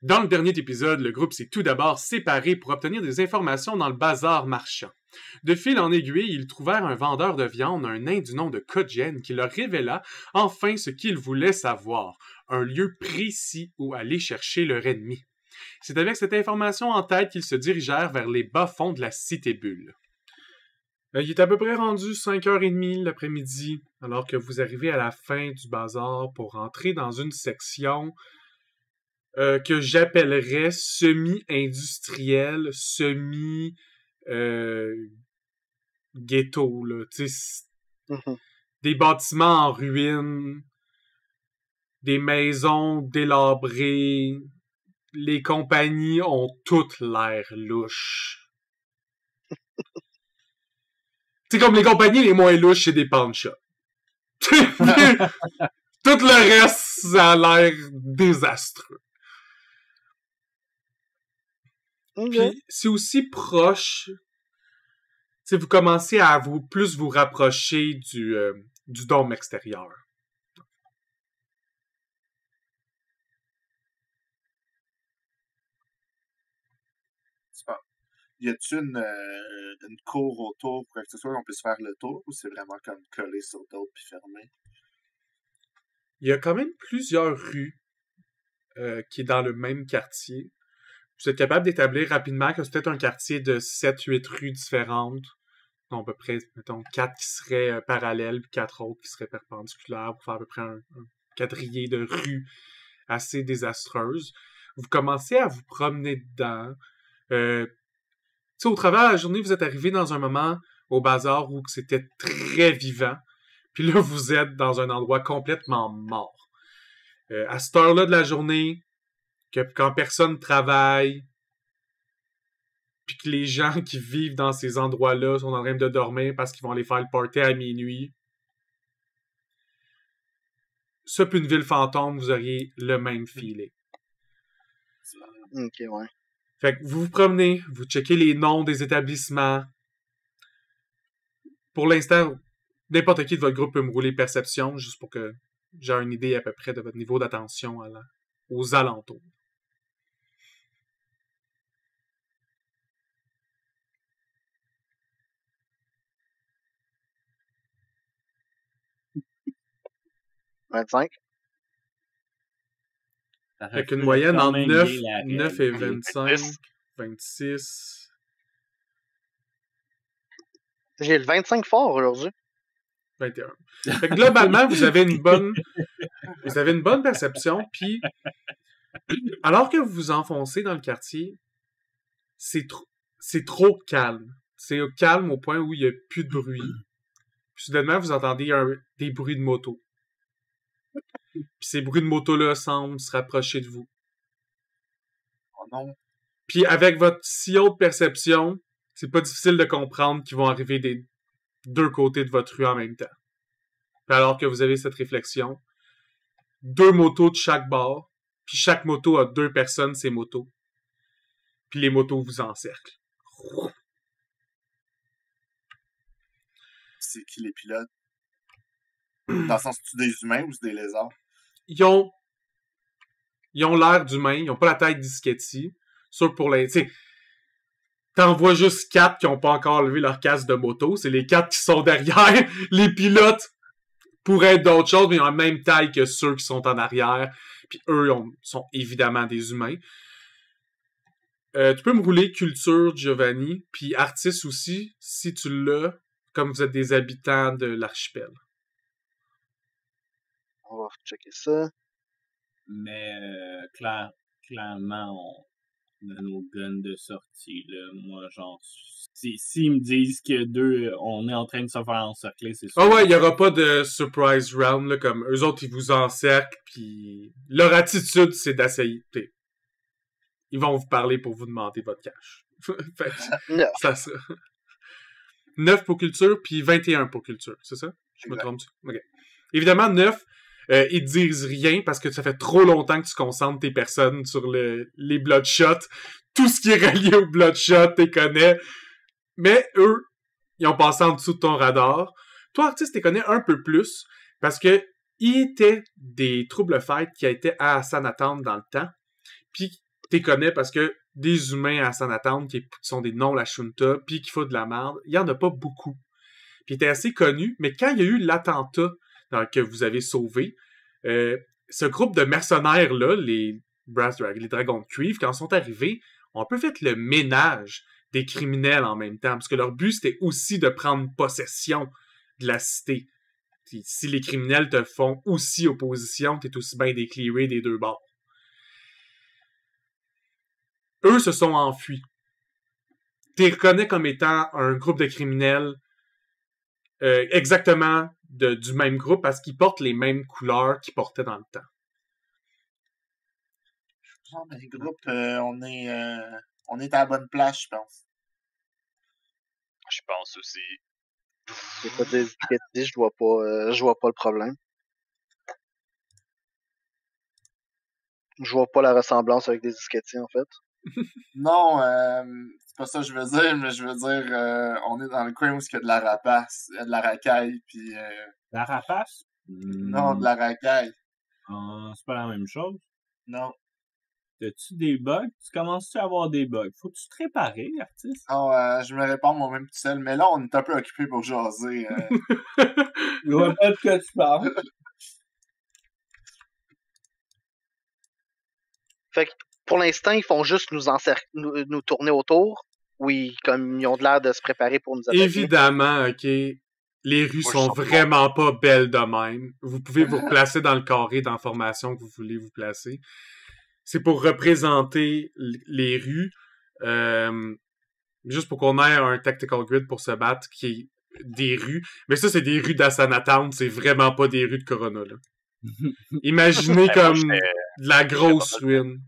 Dans le dernier épisode, le groupe s'est tout d'abord séparé pour obtenir des informations dans le bazar marchand. De fil en aiguille, ils trouvèrent un vendeur de viande, un nain du nom de Kojen, qui leur révéla enfin ce qu'ils voulaient savoir, un lieu précis où aller chercher leur ennemi. C'est avec cette information en tête qu'ils se dirigèrent vers les bas-fonds de la Cité-Bulle. Il est à peu près rendu 5h30 l'après-midi, alors que vous arrivez à la fin du bazar pour entrer dans une section que j'appellerais semi-industrielle, semi-ghetto, là. Tu sais, des bâtiments en ruine, des maisons délabrées. Les compagnies ont toutes l'air louches. C'est comme les compagnies les moins louches, c'est des pawn shops. Tout le reste, ça a l'air désastreux. Okay. Puis, c'est aussi proche. Si vous commencez à plus vous rapprocher du dôme extérieur. Super. Y a-t-il une cour autour pour que ce soit qu'on puisse faire le tour, ou c'est vraiment comme collé sur d'autres puis fermé? Il y a quand même plusieurs rues qui est dans le même quartier. Vous êtes capable d'établir rapidement que c'est peut-être un quartier de 7-8 rues différentes. Donc, à peu près, mettons, 4 qui seraient parallèles, puis 4 autres qui seraient perpendiculaires pour faire à peu près un quadrillé de rues assez désastreuses. Vous commencez à vous promener dedans. Tu sais, au travers de la journée, vous êtes arrivé dans un moment au bazar où c'était très vivant. Puis là, vous êtes dans un endroit complètement mort. À cette heure-là de la journée, quand personne travaille, puis que les gens qui vivent dans ces endroits-là sont en train de dormir parce qu'ils vont aller faire le party à minuit. Ça, puis une ville fantôme, vous auriez le même feeling. Ok, ouais. Fait que vous vous promenez, vous checkez les noms des établissements. Pour l'instant, n'importe qui de votre groupe peut me rouler perception, juste pour que j'ai une idée à peu près de votre niveau d'attention aux alentours. $25. Avec une moyenne entre 9 et 25, 26. J'ai le 25 fort aujourd'hui. 21. Fait que globalement, vous avez une bonne perception, puis alors que vous vous enfoncez dans le quartier, c'est trop calme. C'est calme au point où il n'y a plus de bruit. Puis soudainement, vous entendez des bruits de moto. Puis ces bruits de moto-là semblent se rapprocher de vous. Oh non. Puis avec votre si haute perception, c'est pas difficile de comprendre qu'ils vont arriver des deux côtés de votre rue en même temps. Puis alors que vous avez cette réflexion, 2 motos de chaque bord, puis chaque moto a 2 personnes, ces motos. Puis les motos vous encerclent. C'est qui les pilotes? Dans le sens, c'est-tu des humains ou c'est des lézards? Ils ont l'air d'humains, ils ont pas la taille d'Ischetti. Sûr pour les... T'sais, t'en vois juste 4 qui ont pas encore levé leur casque de moto. C'est les 4 qui sont derrière. Les pilotes pourraient être d'autres choses, mais ils ont la même taille que ceux qui sont en arrière. Puis eux sont évidemment des humains. Tu peux me rouler culture, Giovanni, puis artiste aussi, si tu l'as, comme vous êtes des habitants de l'archipel. On va checker ça. Mais clairement, on a nos guns de sortie. Là. Moi, genre, s'ils me disent que on est en train de se faire encercler, c'est sûr. Ah ouais, il y aura pas de surprise round, là, comme eux autres, ils vous encerclent, puis leur attitude, c'est d'essayer. Ils vont vous parler pour vous demander votre cash. Fait que, ça sera... 9 pour culture, puis 21 pour culture, c'est ça? Je me trompe-tu? OK. Évidemment, 9, ils disent rien parce que ça fait trop longtemps que tu concentres tes personnes sur les Bloodshot. Tout ce qui est relié aux Bloodshot, t'es connais. Mais eux, ils ont passé en dessous de ton radar. Toi, artiste, t'es connais un peu plus parce que il était des troubles fêtes qui étaient à Sanatane dans le temps. Puis t'es connais parce que des humains à Sanatown qui sont des non-Lashunta puis qui font de la merde, il y en a pas beaucoup. Puis t'es assez connu, mais quand il y a eu l'attentat que vous avez sauvé, ce groupe de mercenaires-là, les Brass Dragons, les Dragons de Cuivre, quand ils sont arrivés, ont un peu fait le ménage des criminels en même temps, parce que leur but, c'était aussi de prendre possession de la cité. Puis, si les criminels te font aussi opposition, t'es aussi bien déclaré des deux bords. Eux se sont enfuis. T'es reconnais comme étant un groupe de criminels exactement du même groupe parce qu'ils portent les mêmes couleurs qu'ils portaient dans le temps. Non, mais les groupes, on est à la bonne place, je pense. Je pense aussi. J'ai pas des étiquettes, je vois pas le problème. Je vois pas la ressemblance avec des disquettiers, en fait. Non, c'est pas ça que je veux dire, mais je veux dire, on est dans le coin où il y a de la rapace, de la racaille, puis... La rapace? Non, de la racaille. C'est pas la même chose. Non. As-tu des bugs? Tu commences-tu à avoir des bugs? Faut-tu te réparer, artiste? Non, je me réponds moi-même tout seul, mais là, on est un peu occupé pour jaser. Je vois pas de quoi tu parles. Fait que, pour l'instant, ils font juste nous tourner autour. Oui, comme ils ont de l'air de se préparer pour nous attaquer. Évidemment, OK. Les rues sont vraiment pas belles de même. Vous pouvez vous replacer dans le carré d'information que vous voulez vous placer. C'est pour représenter les rues. Juste pour qu'on ait un tactical grid pour se battre qui est des rues. Mais ça, c'est des rues d'Asana Town. C'est vraiment pas des rues de Corona, là. Imaginez comme de la grosse ruine.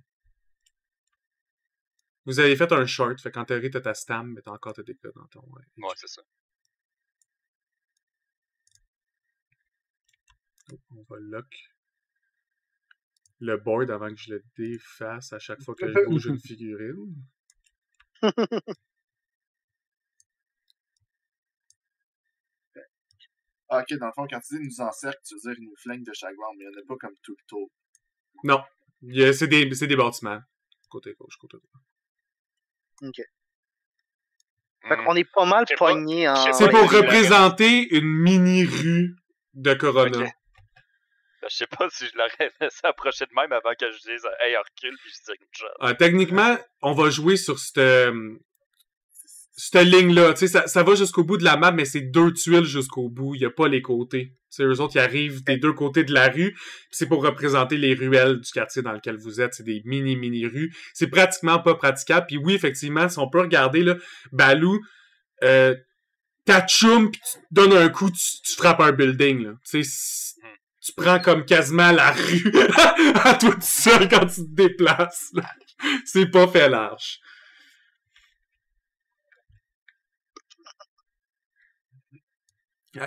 Vous avez fait un short, fait qu'en théorie, t'as ta stam, mais t'as encore tes dégâts dans ton... Ouais, c'est ça. On va lock le board avant que je le défasse à chaque fois que je bouge une figurine. Ah, ok, dans le fond, quand tu dis nous encercle, tu veux dire ils nous flinguent de chaque bord, mais il n'y en a pas comme tout le tour. Non. C'est des bâtiments. Côté gauche, côté droit. Ok. Fait qu'on est pas mal pognés en... C'est pour représenter une mini-rue de Corona. Okay. Je sais pas si je l'aurais laissé approcher de même avant que je dise « Hey, recule » puis je tire une shot. Techniquement, on va jouer sur cette ligne-là. Tu sais, ça va jusqu'au bout de la map, mais c'est 2 tuiles jusqu'au bout. Il n'y a pas les côtés. C'est eux autres qui arrivent des 2 côtés de la rue. C'est pour représenter les ruelles du quartier dans lequel vous êtes. C'est des mini-rues. C'est pratiquement pas praticable. Puis oui, effectivement, si on peut regarder, là, Balou, t'achoumes pis tu donnes un coup, tu frappes un building, là. Tu sais, tu prends comme quasiment la rue à toi tout seul quand tu te déplaces, là. C'est pas fait large.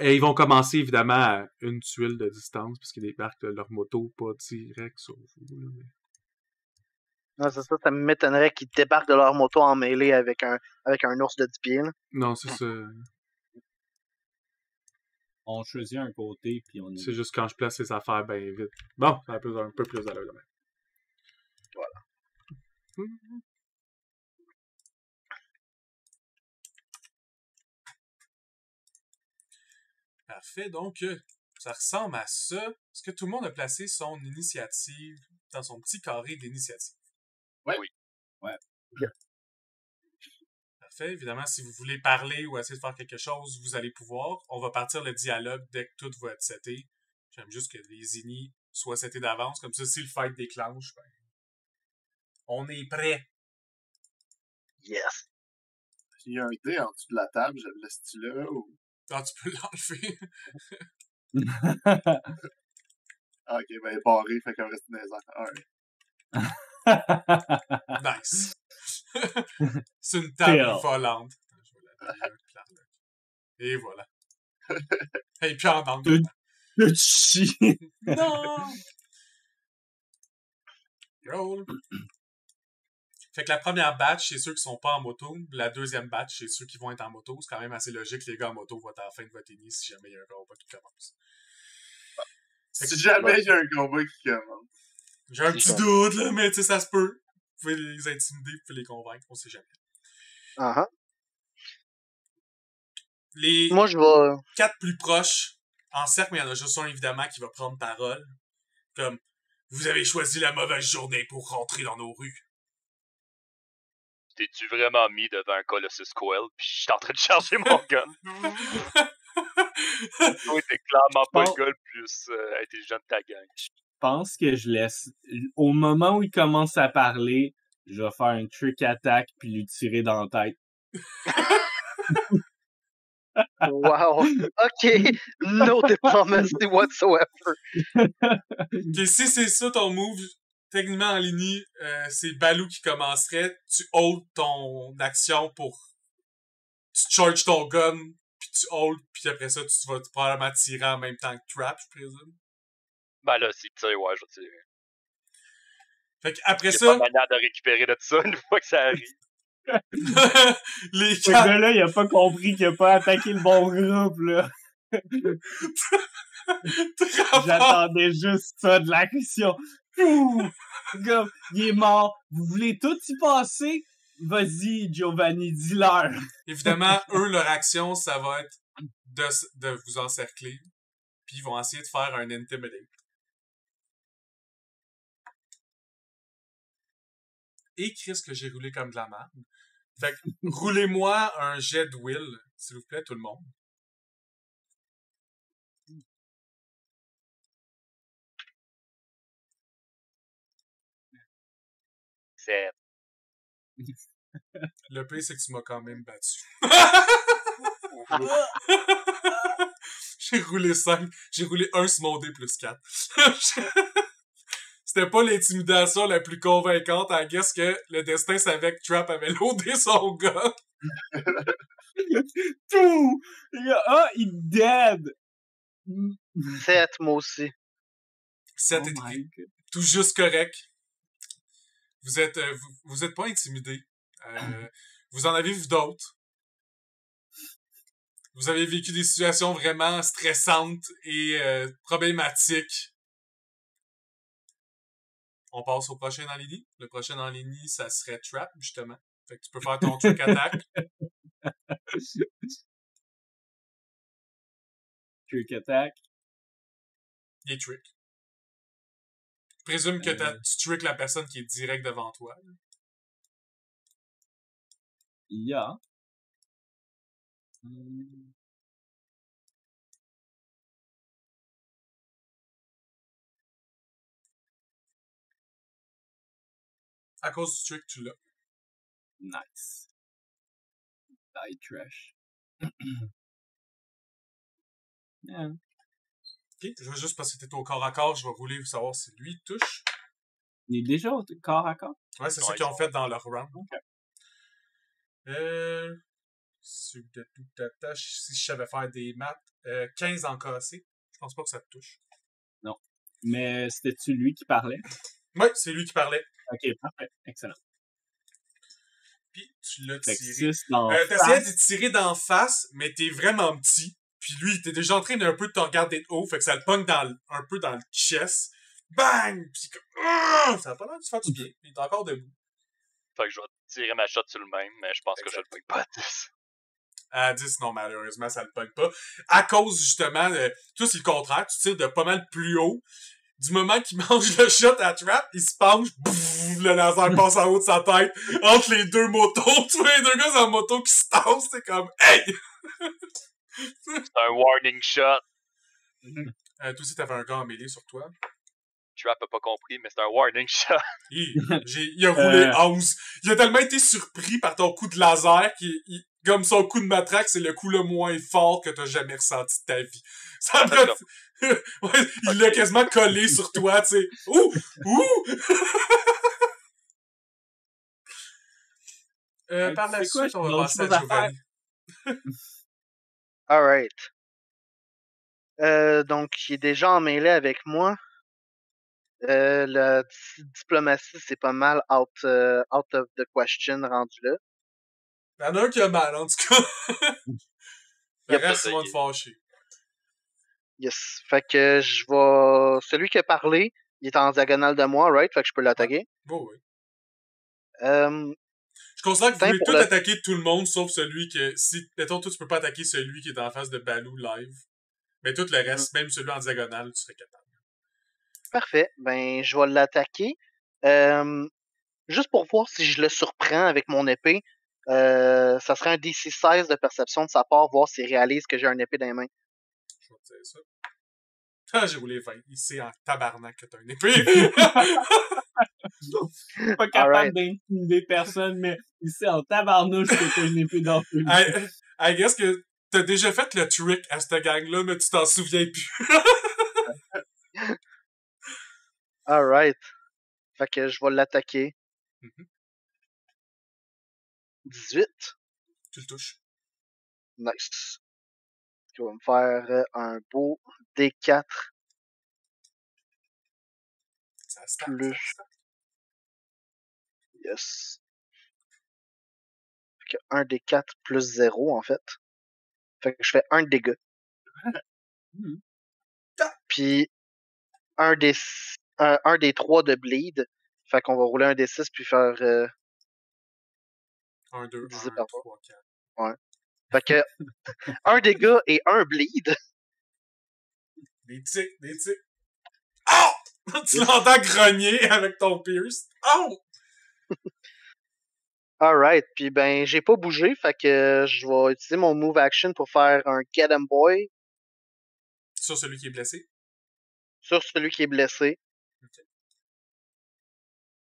Et ils vont commencer, évidemment, à une tuile de distance, parce qu'ils débarquent leur moto pas direct sur vous, là, mais... Non, c'est ça, ça m'étonnerait qu'ils débarquent de leur moto en mêlée avec un ours de 10 pieds, là. Non, c'est ça. On choisit un côté, puis on... C'est juste quand je place les affaires bien vite. Bon, ça a un peu plus à l'heure, même. Voilà. Parfait, donc ça ressemble à ça. Est-ce que tout le monde a placé son initiative dans son petit carré d'initiative? Ouais. Oui. Ouais. Yeah. Parfait. Évidemment, si vous voulez parler ou essayer de faire quelque chose, vous allez pouvoir. On va partir le dialogue dès que tout va être seté. J'aime juste que les inis soient setés d'avance. Comme ça, si le fight déclenche, ben, on est prêt. Yes. Il y a un dé en dessous de la table, je le laisse-tu là ou... Ah, tu peux l'enlever. Ah, ok, ben il est barré, fait qu'il reste dans les airs. Nice. C'est une table volante. Je vais la et voilà. Et puis en angle. Le chi. Non! Roll. Fait que la première batch, c'est ceux qui sont pas en moto. La deuxième batch, c'est ceux qui vont être en moto. C'est quand même assez logique, les gars en moto vont être à la fin de votre ini si jamais il y a un combat qui commence. Si jamais il y a un combat qui commence. J'ai un petit doute, là, mais tu sais, ça se peut. pouvez les intimider, vous pouvez les convaincre, on sait jamais. Uh-huh. Les Moi, je vais... 4 plus proches, en cercle, mais il y en a juste un, évidemment, qui va prendre parole. Comme, vous avez choisi la mauvaise journée pour rentrer dans nos rues. T'es-tu vraiment mis devant un Colossus Coil, pis je suis en train de charger mon gun? Toi, t'es clairement pas le gars le plus intelligent de ta gang. Je pense que je laisse... Au moment où il commence à parler, je vais faire un trick attack puis lui tirer dans la tête. Wow. OK. No diplomacy whatsoever. Ok, si c'est ça ton move, techniquement en ligne, c'est Balou qui commencerait. Tu hold ton action pour... Tu charges ton gun, puis tu hold, puis après ça, tu vas probablement tirer en même temps que Trap, je présume. Ben là, s'il tire, ouais, je vais tirer. Fait qu'après Y'a ça... pas de manière de récupérer de ça une fois que ça arrive. les Ce 4... gars-là, il a pas compris qu'il a pas attaqué le bon groupe, là. J'attendais juste ça de l'action. Gars, il est mort. Vous voulez tout y passer? Vas-y, Giovanni, dis-leur. Évidemment, eux, leur action, ça va être de vous encercler. Puis ils vont essayer de faire un intimidate. Et Chris, que j'ai roulé comme de la merde. Fait que, roulez-moi un jet de will, s'il vous plaît, tout le monde. C'est... Le pire, c'est que tu m'as quand même battu. J'ai roulé 5. J'ai roulé 1 sur mon dé plus 4. C'était pas l'intimidation la plus convaincante. I guess que le destin savait que Trap avait loadé son gars. Tout! Ah, il dead! 7, moi aussi. 7 Oh est my God. tout juste correct. Vous êtes pas intimidé. Vous en avez vu d'autres. Vous avez vécu des situations vraiment stressantes et problématiques. On passe au prochain dans l'idée. Le prochain dans l'idée, ça serait Trap, justement. Fait que tu peux faire ton trick attack. Trick attack. Il est trick. Je présume que tu trick la personne qui est direct devant toi. Là. Yeah. À cause du trick, tu l'as. Nice. Die trash. Yeah. Ok, je vais juste parce que t'es au corps à corps, je vais rouler pour savoir si lui touche. Il est déjà au corps à corps? Ouais, c'est Ouais, ça qu'ils ont fait dans leur round. Ok. Sur de toute ta tâche, si je savais faire des maths, 15 en cassé, je pense pas que ça te touche. Non. Mais c'était-tu lui qui parlait? Ouais, c'est lui qui parlait. Ok, parfait. Excellent. Puis tu l'as Fait que tiré. 6 dans T'essayais face. de tirer d'en face, mais t'es vraiment petit. Puis lui, il était déjà en train d'un peu de te regarder de haut, fait que ça le pogne un peu dans le chest. Bang! Puis ça a pas l'air de se faire du bien. Il est encore debout. Fait que je vais tirer ma shot sur le même, mais je pense que je le pogne pas à 10. À 10, non, malheureusement, ça le pogne pas. À cause, justement, toi, c'est le contraire. Tu tires de pas mal plus haut. Du moment qu'il mange le shot à Trap, il se penche, le laser passe en haut de sa tête, entre les deux motos. Tu vois les deux gars dans la moto qui se tassent, c'est comme, hey! C'est un warning shot. Toi aussi, t'avais un gars en mêlée sur toi. Trap a pas compris, mais c'est un warning shot. Il a roulé 11. Il a tellement été surpris par ton coup de laser comme son coup de matraque, c'est le coup le moins fort que t'as jamais ressenti de ta vie. Ça ouais, il l'a quasiment collé sur toi, tu sais. Ouh! Ouh! Par la suite, on va passer à Giovanni. Alright. Donc, il est déjà en mêlée avec moi. La diplomatie, c'est pas mal out of the question rendu là. Il y en a un qui a mal, en tout cas. Le reste, ils vont te fâcher. Yes. Fait que je vais... Celui qui a parlé, il est en diagonale de moi, right? Fait que je peux l'attaquer. Oh oui. Je considère que vous Tiens, voulez pour tout le- attaquer tout le monde, sauf celui que... Si, mettons, toi, tu peux pas attaquer celui qui est en face de Balou live. Mais tout le reste, même celui en diagonale, tu serais capable. Parfait. Ben, je vais l'attaquer. Juste pour voir si je le surprends avec mon épée. Ça serait un DC 16 de perception de sa part, voir s'il réalise que j'ai un épée dans les mains. Je vais te dire ça. Ah, j'ai roulé 20. Il sait en tabarnak que t'as une épée. Pas capable Alright. d'intimider personne, mais ici, en tabarnouche, que t'as une épée dans le I guess que t'as déjà fait le trick à cette gang-là, mais tu t'en souviens plus. Alright. Fait que je vais l'attaquer. Mhm. 18. Tu le touches. Nice. Je vais me faire un beau D4 Ça start, plus. ça start. Yes. Fait que 1 D4 plus 0 en fait. Fait que je fais 1 dégât. Puis un des 3 de bleed. Fait qu'on va rouler un D6 puis faire 1, 2, divisé 1, par 3, 4. Ouais. Fait que 1 dégât et 1 bleed. Des tics, des tics. Oh! Tu l'entends grogner avec ton pierce. Oh! Alright. Puis ben, j'ai pas bougé. Fait que je vais utiliser mon move action pour faire un Get 'em Boy Sur celui qui est blessé. sur celui qui est blessé.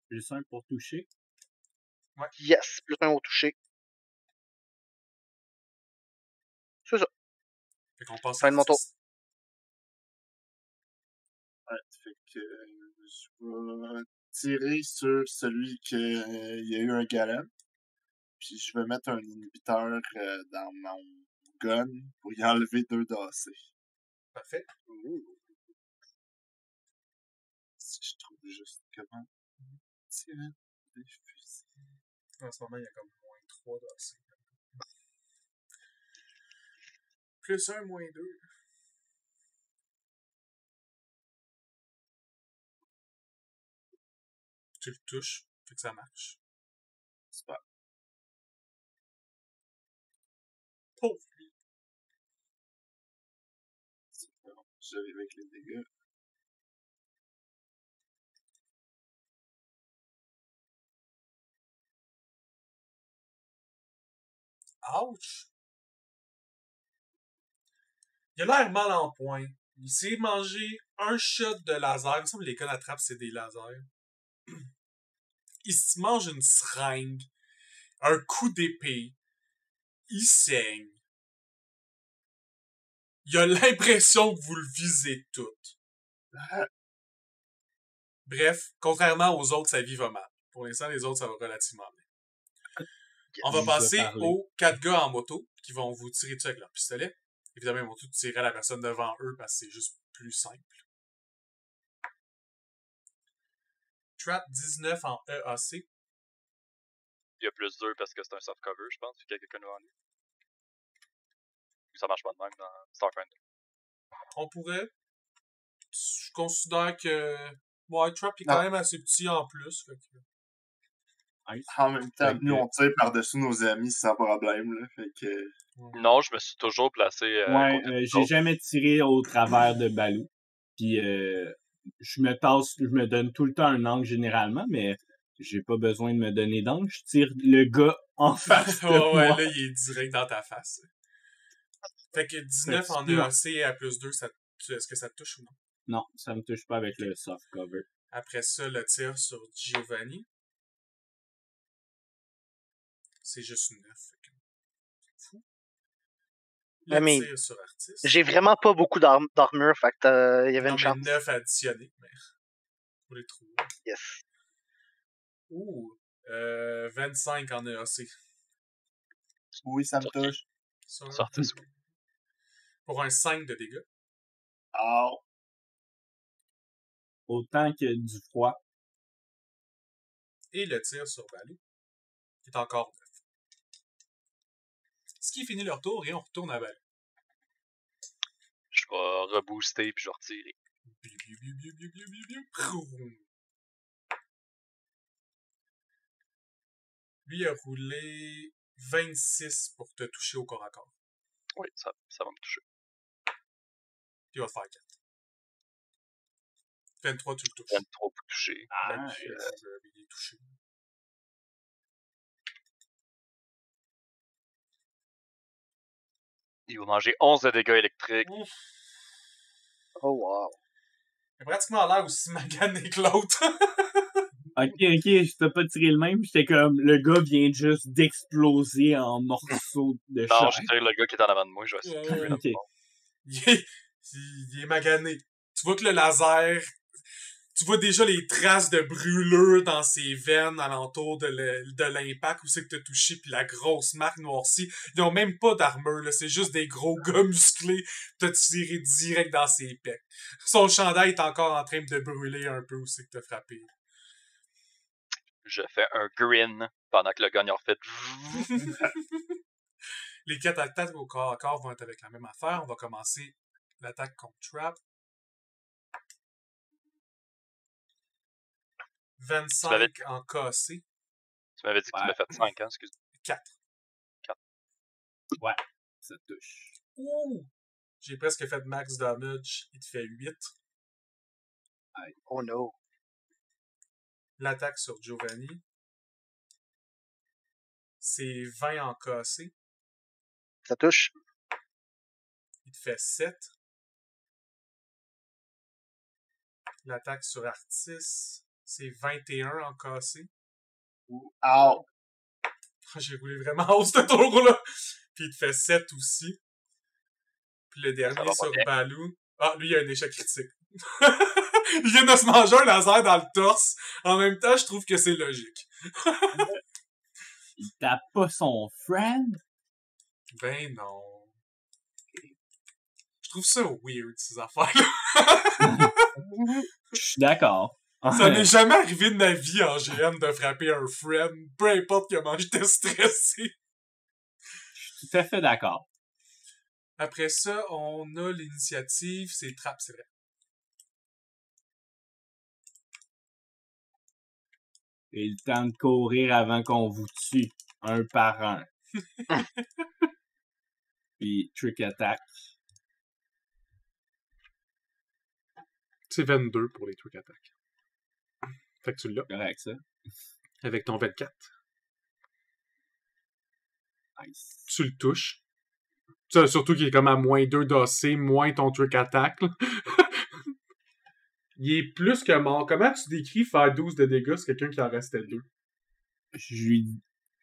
Plus un pour toucher. Yes. Plus 1 au toucher. C'est ça. Fait qu'on passe Fin de mon tour. artiste. Ouais, fait que je vais tirer sur celui qui a eu un galop. Puis je vais mettre un inhibiteur dans mon gun pour y enlever 2 d'AC. Parfait. Si je trouve juste comment tirer des fusils. En ce moment, il y a comme moins 3 d'AC. Plus 1, moins 2. Tu le touches, fait que ça marche. Super. Pauvre lui. Bon, j'arrive avec les dégâts. Ouch! Il a l'air mal en point. Il s'est mangé un shot de laser. Il me semble que les cas d'attrape, c'est des lasers. Il se mange une seringue. Un coup d'épée. Il saigne. Il a l'impression que vous le visez tout. Bref, contrairement aux autres, sa vie va mal. Pour l'instant, les autres, ça va relativement bien. On va Il nous a passer parlé. aux 4 gars en moto qui vont vous tirer dessus avec leur pistolet. Évidemment, ils vont tous tirer à la personne devant eux parce que c'est juste plus simple. Trap 19 en EAC. Il y a plus 2 parce que c'est un soft cover, je pense, vu qu'il y a quelqu'un devant lui. Ça marche pas de même dans Starfinder. On pourrait. Je considère que. Ouais, Trap est quand même assez petit en plus. Fait que... En même temps, Fait que- nous on tire par-dessus nos amis sans problème. Là, fait que. Non, je me suis toujours placé à Ouais, côté de j'ai jamais tiré au travers de Balou. Puis je me donne tout le temps un angle généralement, mais j'ai pas besoin de me donner d'angle. Je tire le gars en face de ouais, moi. là, il est direct dans ta face. Fait que 19 en Fait que EAC et à plus 2, est-ce que ça te touche ou non? Non, ça me touche pas avec le soft cover. Après ça, le tir sur Giovanni. C'est juste 9. Fait que... C'est fou. Le mais tir sur artiste. j'ai vraiment pas beaucoup d'armure, fait que il y avait Non, une mais chance. 9 additionnés. Mais... Vous les trouvez. Yes. Ouh. 25 en EAC. Oui, ça me Sorti. touche. Sorti. Pour un 5 de dégâts. Ah, Autant que du froid. Et le tir sur Balou, qui est encore 9. Ce qui finit leur tour et on retourne à Balou. Je vais rebooster puis je vais retirer. Biu, biu, biu, biu, biu, biu, biu, biu. Proum. Lui a roulé 26 pour te toucher au corps à corps. Oui, ça va me toucher. Puis il va te faire 4. 23, tu le touches. 23 pour toucher. Ah, Il est touché. Il va manger 11 de dégâts électriques. Ouf. Oh, wow. Il a pratiquement l'air aussi magané que l'autre. ok, je t'ai pas tiré le même. J'étais comme, le gars vient juste d'exploser en morceaux de Non, chair. je tire le gars qui est en avant de moi. Je vais essayer de tuer Ok. Il est magané. Tu vois que le laser... Tu vois déjà les traces de brûlure dans ses veines alentour de l'impact où c'est que t'as touché, puis la grosse marque noircie. Ils ont même pas d'armure, là. C'est juste des gros gars musclés. T'as tiré direct dans ses pecs. Son chandail est encore en train de brûler un peu où c'est que t'as frappé. Je fais un grin pendant que le gars en refait. Les 4 attaques au corps à corps vont être avec la même affaire. On va commencer l'attaque contre Trap. 25 en cassé. Tu m'avais dit que tu m'as fait 5, hein, excuse-moi. 4. Ouais, ça touche. Ouh! J'ai presque fait max damage. Il te fait 8. Oh no. L'attaque sur Giovanni. C'est 20 en cassé. Ça touche. Il te fait 7. L'attaque sur Artis. C'est 21 en cassé. Ow! J'ai roulé vraiment haut ce tour-là. Puis il te fait 7 aussi. Puis le dernier sur Balou. Ah, lui, il a un échec critique. Il vient de se manger un laser dans le torse. En même temps, je trouve que c'est logique. Il tape pas son friend? Ben non. Je trouve ça weird, ces affaires-là. Je suis d'accord. Ça m'est jamais arrivé de ma vie en GM de frapper un friend, peu importe comment j'étais stressé. Je suis tout à fait d'accord. Après ça, on a l'initiative, c'est Trap, c'est vrai. Et le temps de courir avant qu'on vous tue, un par un. Puis, trick attack. C'est 22 pour les trucs attaques. Fait que tu l'as. Correct, ça. Avec ton 24. Nice. Tu le touches. Ça, surtout qu'il est comme à moins 2 d'AC, moins ton truc attack. Il est plus que mort. Comment tu décris faire 12 de dégâts sur quelqu'un qui en restait 2?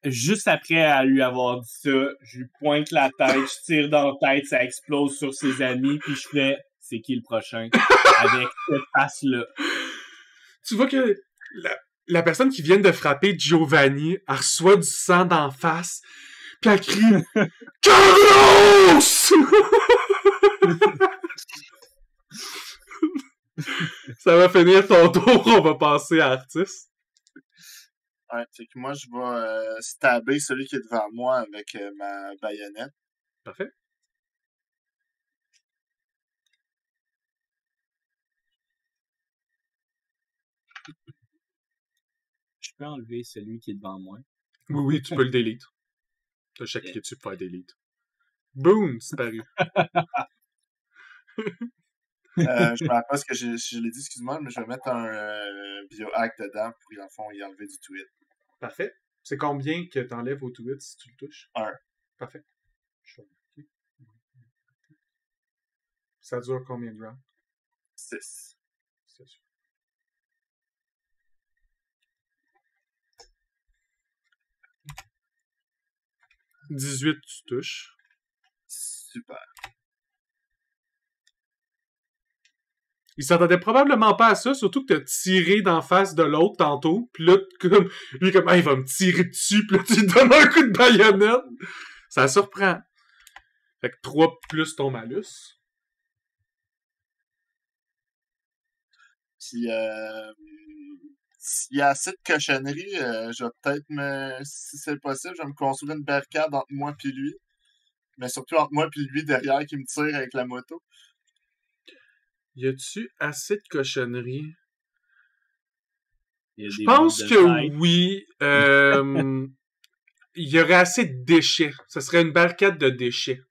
Juste après à lui avoir dit ça, je lui pointe la tête, je tire dans la tête, ça explose sur ses amis, puis je fais « C'est qui le prochain? » avec cette face-là. Tu vois que la personne qui vient de frapper Giovanni, elle reçoit du sang d'en face, puis elle crie « Carlos! » Ça va finir ton tour, on va passer à Artis. Ouais, fait que moi, je vais stabber celui qui est devant moi avec ma baïonnette. Parfait. Je peux enlever celui qui est devant moi. Oui, tu peux le delete. T'as chaque critique pour faire delete. Boom, c'est paru. Je me rappelle pas ce que je l'ai dit, excuse-moi, mais je vais mettre un biohack dedans pour, dans le fond, y enlever du tweet. Parfait. C'est combien que t'enlèves au tweet si tu le touches? 1. Parfait. Ça dure combien de rounds? 6. C'est sûr. « 18, tu touches. Super. Il s'attendait probablement pas à ça, surtout que t'as tiré d'en face de l'autre tantôt, pis là, comme, lui, comme, il va me tirer dessus, pis là, tu lui donnes un coup de baïonnette. Ça surprend. Fait que 3 plus ton malus. Puis, s'il y a assez de cochonneries, je vais peut-être si c'est possible, je vais me construire une barricade entre moi et lui. Mais surtout entre moi et lui derrière qui me tire avec la moto. Y a-tu assez de cochonneries? Il y a Je des pense bottes de que tête. oui. il y aurait assez de déchets. Ce serait une barricade de déchets.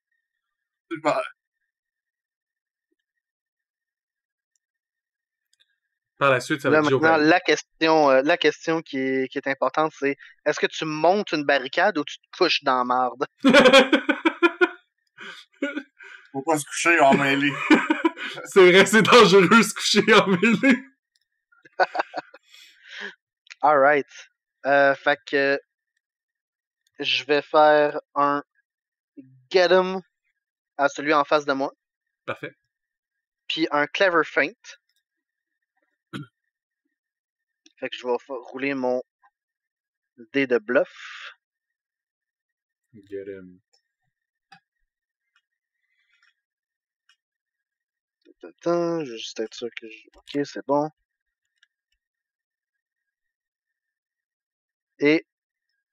Super. Par la suite, ça va Là, être maintenant, Giovanni. la question qui est importante, c'est est-ce que tu montes une barricade ou tu te couches dans la marde? Faut pas se coucher en mêlée. C'est vrai, c'est dangereux se coucher en mêlée. Alright. Fait que je vais faire un get 'em à celui en face de moi, Parfait. puis un clever feint. Fait que je vais rouler mon dé de bluff. Get him. Je vais juste être sûr que ok, c'est bon. Et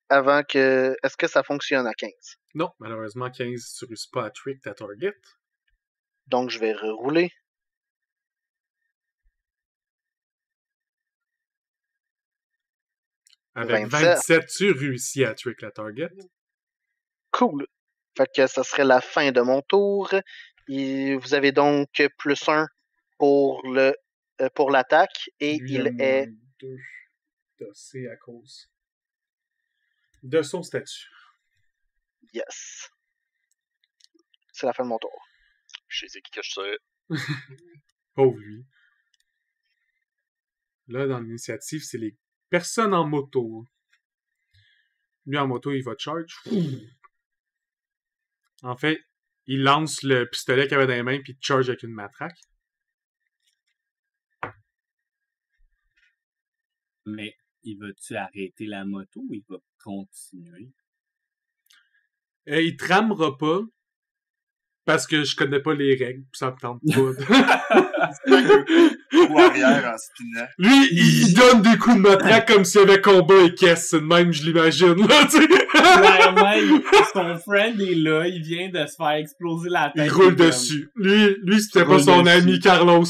avant que... Est-ce que ça fonctionne à 15? Non, malheureusement, 15, tu réussis pas à trick ta target. Donc, je vais rerouler. Avec 27. 27, tu réussis à trick la target. Cool. Fait que ça serait la fin de mon tour. Et vous avez donc +1 pour l'attaque. Et Lui, il est... 2 dossé à cause de son statut. Yes. C'est la fin de mon tour. Je sais qui que je sais. Pauvre lui. Là, dans l'initiative, c'est les personnes en moto. Lui, en moto, il va charge. En fait, il lance le pistolet qu'il avait dans les mains puis il charge avec une matraque. Mais il va-tu arrêter la moto ou il va continuer? Il tramera pas parce que je connais pas les règles pis ça me tente pas. Ou arrière en spinant. Lui, il donne des coups de matraque comme s'il y avait combat et caisse. C'est de même, je l'imagine, là, tu sais. Clairement, son friend est là, il vient de se faire exploser la tête. Il roule dessus. Lui, c'était pas son ami Carlos.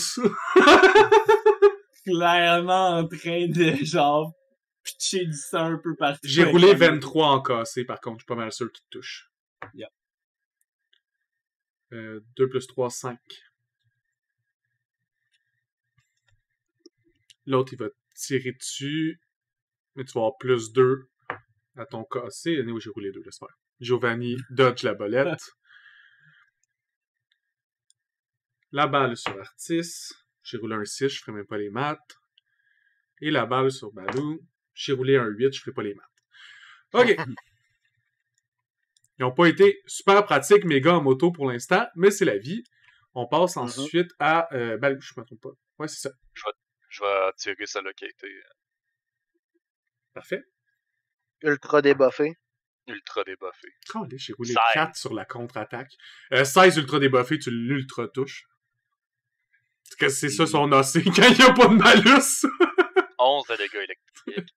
Clairement en train de, genre, pitcher du sang un peu partout. J'ai roulé 23 en cassé, par contre, je suis pas mal sûr qu'il te touche. Yep. 2 plus 3, 5. L'autre, il va tirer dessus. Mais tu vas avoir plus 2 à ton cassé. Oui, j'ai roulé 2, j'espère. Giovanni dodge la bolette. La balle sur Artis. J'ai roulé un 6, je ferai même pas les maths. Et la balle sur Balou. J'ai roulé un 8, je ferai pas les maths. OK. Ils n'ont pas été super pratiques, mes gars, en moto pour l'instant, mais c'est la vie. On passe ensuite à Balou, je me trompe pas. Ouais, c'est ça. Je vais tirer celle-là qui a été Parfait. Ultra débuffé. ultra débuffé. Oh, j'ai roulé 16. 4 sur la contre-attaque. 16 ultra débuffé, tu l'ultra touches. Parce que c'est ça son AC quand il n'y a pas de malus. 11 de dégâts électriques.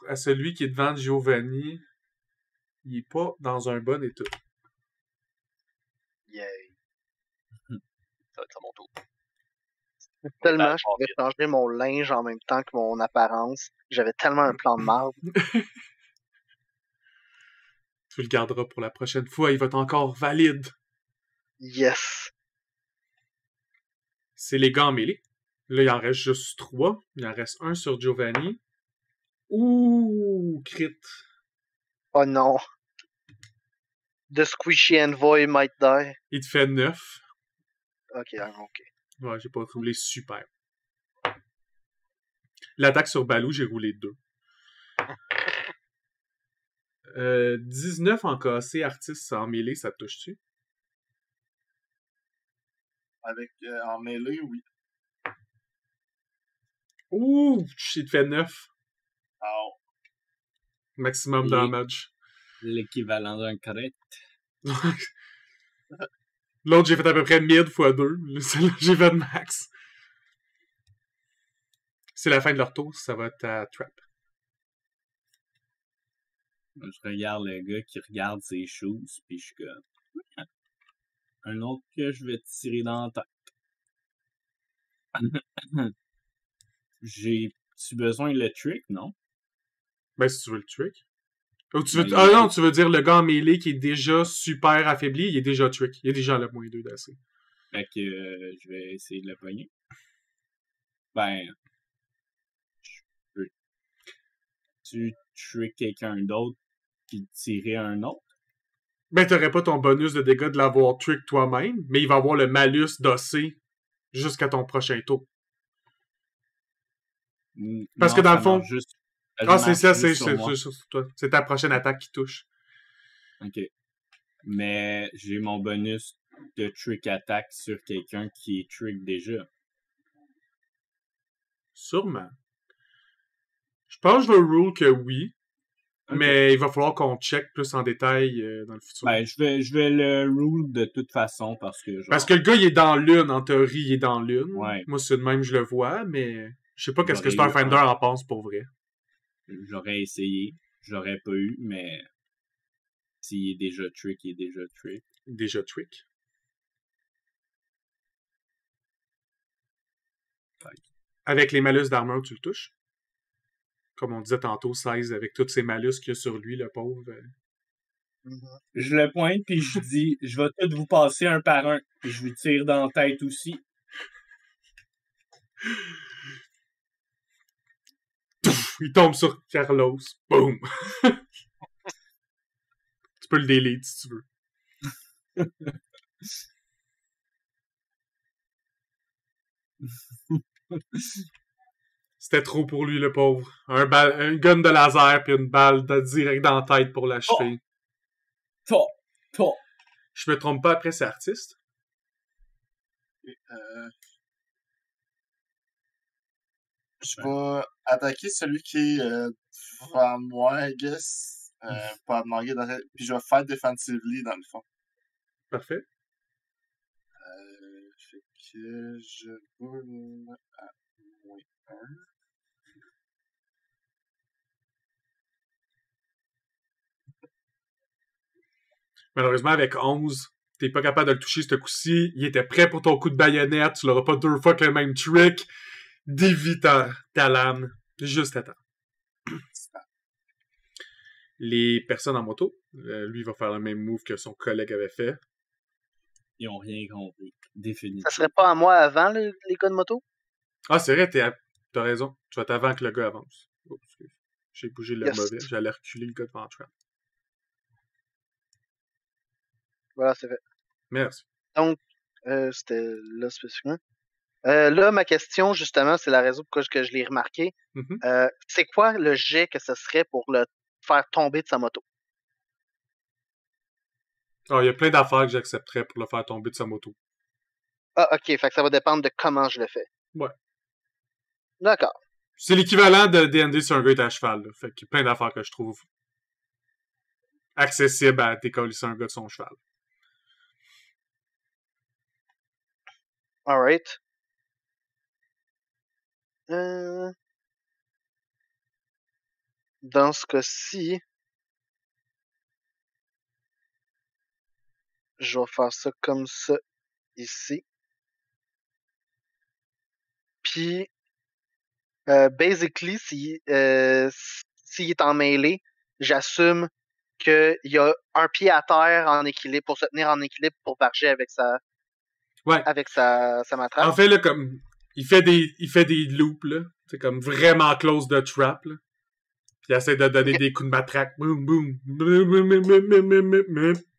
À celui qui est devant Giovanni, il est pas dans un bon état. Yay. Ça va être à mon tour. Tellement, je pouvais changer mon linge en même temps que mon apparence. J'avais tellement un plan de marde. Tu le garderas pour la prochaine fois, il va être encore valide. Yes. C'est les gants mêlés. Là, il en reste juste 3. Il en reste un sur Giovanni. Ouh, crit. Oh non. The squishy envoy might die. Il te fait 9. Ok. Ouais, j'ai pas roulé super. L'attaque sur Balou, j'ai roulé 2. 19 en cassé, artiste en mêlée, ça te touche-tu? Avec en mêlée, oui. Ouh, il te fait 9. Oh. Maximum damage. L'équivalent d'un crit. L'autre, j'ai fait à peu près mid x 2. Celle-là, j'ai fait max. C'est la fin de leur tour, ça va être à trap. Je regarde le gars qui regarde ses choses, puis je suis comme... Un autre que je vais tirer dans la tête. J'ai-tu besoin de le trick, non? Ben, si tu veux le trick. Ou tu veux... Ben, Ah non, tu veux dire le gars en mêlée qui est déjà super affaibli, il est déjà trick. Il est déjà à le moins 2 d'AC. Fait que je vais essayer de le pogner. Ben, tu trick quelqu'un d'autre puis tirer un autre? Ben, t'aurais pas ton bonus de dégâts de l'avoir trick toi-même, mais il va avoir le malus d'AC jusqu'à ton prochain tour. Parce Non, que dans ça le fond... marche juste. Ah, c'est ça, juste c'est sur moi. sur toi. C'est ta prochaine attaque qui touche. Ok. Mais j'ai mon bonus de trick attack sur quelqu'un qui est trick déjà. Sûrement. Je pense que je vais rule que oui, Ok. mais il va falloir qu'on check plus en détail dans le futur. Ben, je vais le rule de toute façon parce que genre. Parce que le gars, il est dans l'une, en théorie, il est dans l'une. Ouais. Moi, c'est de même, je le vois, mais je sais pas qu'est-ce que J'aurais eu Starfinder un. en pense pour vrai. J'aurais essayé. J'aurais pas eu, mais s'il est déjà trick, il est déjà trick. Déjà trick. Avec les malus d'armure, tu le touches. Comme on disait tantôt, 16 avec tous ces malus qu'il y a sur lui, le pauvre. Je le pointe puis je dis, je vais tous vous passer un par un. Puis je lui tire dans la tête aussi. Il tombe sur Carlos. Boum! Tu peux le delete si tu veux. C'était trop pour lui, le pauvre. Un gun de laser puis une balle direct dans la tête pour l'achever. Top! Je me trompe pas, après, c'est artiste. Je vais attaquer celui qui est devant moi, I guess. Pas manquer d'arrêt. Puis je vais fight defensively, dans le fond. Parfait. Fait que je roule à moins 1. Malheureusement, avec 11, t'es pas capable de le toucher ce coup-ci. Il était prêt pour ton coup de baïonnette. Tu l'auras pas 2 fois avec le même trick. Dévie ta lame. Juste à temps. Les personnes en moto, lui va faire le même move que son collègue avait fait. Ils ont rien compris. Définitivement. Ça serait pas à moi avant, les gars de moto? Ah, c'est vrai, t'as raison. Tu vas t'avant que le gars avance. Oh, excuse. J'ai bougé le Yes. mauvais. J'allais reculer le gars devant Trap. Voilà, c'est fait. Merci. Donc, c'était là spécifiquement. Là, ma question, justement, c'est la raison pourquoi que je l'ai remarqué. Mhm. C'est quoi le jet que ce serait pour le faire tomber de sa moto? Ah, il y a plein d'affaires que j'accepterais pour le faire tomber de sa moto. Ah, ok, fait que ça va dépendre de comment je le fais. Ouais. D'accord. C'est l'équivalent de D&D sur un gars est à cheval. Là. Fait qu'il y a plein d'affaires que je trouve accessibles à décoller sur un gars de son cheval. Alright. Dans ce cas-ci, je vais faire ça comme ça ici. Puis, basically, s'il est en mêlée, j'assume qu'il y a un pied à terre en équilibre pour se tenir en équilibre pour varger avec sa Ouais. sa matraque. En fait, là, comme, il fait des loops, là. C'est comme vraiment close de trap, là. Puis il essaie de donner des coups de matraque. Boum, boum.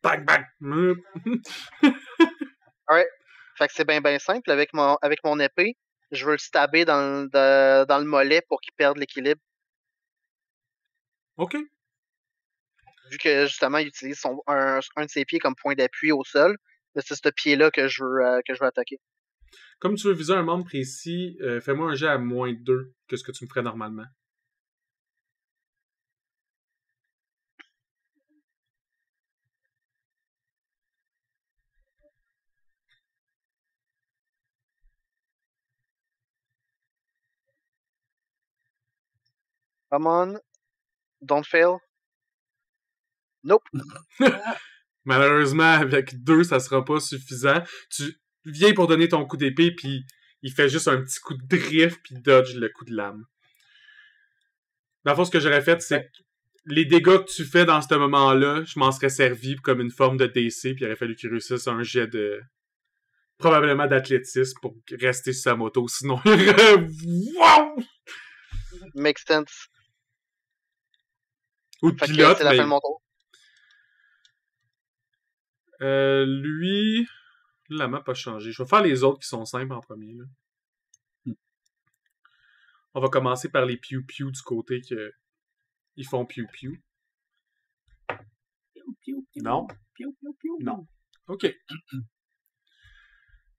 Bang, bang. Alright. Fait que c'est bien simple. Avec mon épée, je veux le stabber dans le mollet pour qu'il perde l'équilibre. OK. Vu que, justement, il utilise un de ses pieds comme point d'appui au sol. Mais c'est ce pied-là que je veux attaquer. Comme tu veux viser un membre précis, fais-moi un jet à moins 2 que ce que tu me ferais normalement. Come on. Don't fail. Nope. Malheureusement, avec 2, ça sera pas suffisant. Tu viens pour donner ton coup d'épée, puis il fait juste un petit coup de drift, puis dodge le coup de lame. Dans le fond, ce que j'aurais fait, c'est que les dégâts que tu fais dans ce moment-là, je m'en serais servi comme une forme de DC, puis il aurait fallu qu'il réussisse un jet de... probablement d'athlétisme pour rester sur sa moto, sinon il aurait... Wow! Make sense. Ou de Fait que pilote, c'est la mais... fin de mon tour. Lui... La map a changé. Je vais faire les autres qui sont simples en premier, là. On va commencer par les piou-piou du côté que... Ils font piou-piou. Non. Non. OK.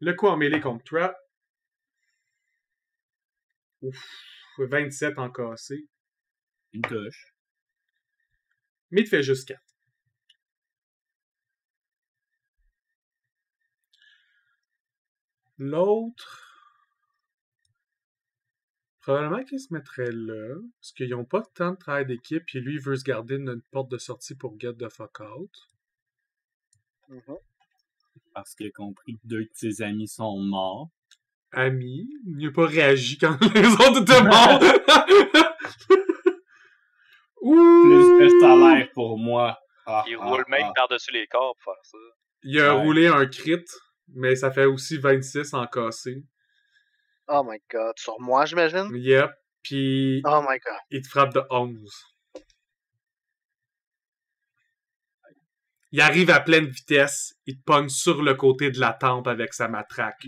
Le coup en mêlée contre Trap. Ouf. 27 en cassé. Une touche. Mais il te fait juste 4. L'autre... Probablement qu'il se mettrait là, parce qu'ils n'ont pas tant de travail d'équipe, et lui, il veut se garder une porte de sortie pour get the fuck out. Mhm. Parce qu'il a compris que 2 de ses amis sont morts. Ami, il n'a pas réagi quand les autres étaient morts. Plus de salaire pour moi. Il roule même par-dessus les corps pour faire ça. Il a roulé un crit, mais ça fait aussi 26 en cassé. Oh my god. Sur moi, j'imagine? Yep. Puis Oh my god. il te frappe de 11. Il arrive à pleine vitesse, il te pogne sur le côté de la tempe avec sa matraque.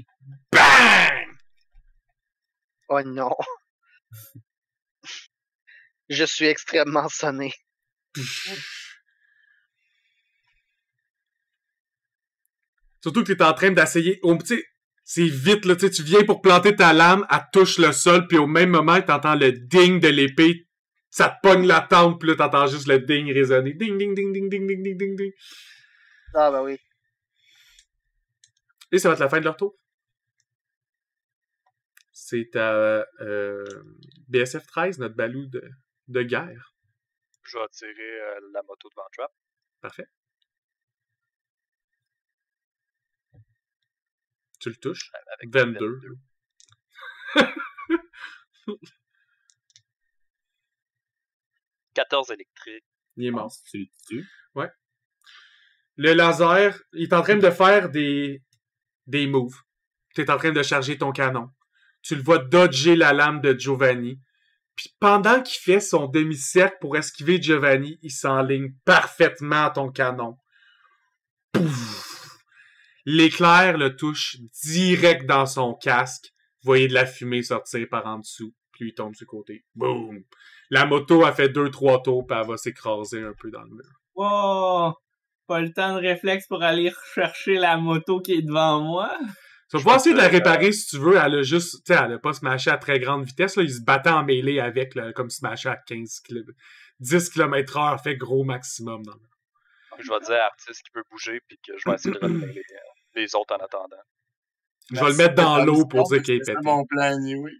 BANG! Oh non. Je suis extrêmement sonné. Surtout que t'es en train d'essayer... Oh, tu sais, c'est vite, là, tu sais, tu viens pour planter ta lame, elle touche le sol, puis au même moment, t'entends le ding de l'épée, ça te pogne la tempe, puis là, t'entends juste le ding résonner. Ding, ding, ding, ding, ding, ding, ding, ding, ding. Ah ben oui. Et ça va être la fin de leur tour. C'est à BSF 13, notre balou de guerre. Je vais tirer la moto devant Trap. Parfait. Tu le touches. Avec 22. 14 électriques. Il est mort. Tu le tues. Ouais. Le laser, il est en train de faire des moves. Tu es en train de charger ton canon. Tu le vois dodger la lame de Giovanni. Puis pendant qu'il fait son demi-cercle pour esquiver Giovanni, il s'enligne parfaitement à ton canon. Pouf! L'éclair le touche direct dans son casque. Vous voyez de la fumée sortir par en dessous. Puis il tombe sur le côté. Boum! La moto a fait 2-3 tours, puis elle va s'écraser un peu dans le mur. Wow! Pas le temps de réflexe pour aller rechercher la moto qui est devant moi. Tu vas pouvoir essayer de la réparer si tu veux. Elle a juste, tu sais, elle a pas smashé à très grande vitesse, là. Il se battait en mêlée avec, là, comme smashé à 10 km/h, fait gros maximum. Dans le... Je vais dire à Artis qu'il peut bouger, puis que je vais essayer de relever les autres en attendant. Je vais le mettre dans l'eau pour dire qu'il est pété. C'est mon plan, oui.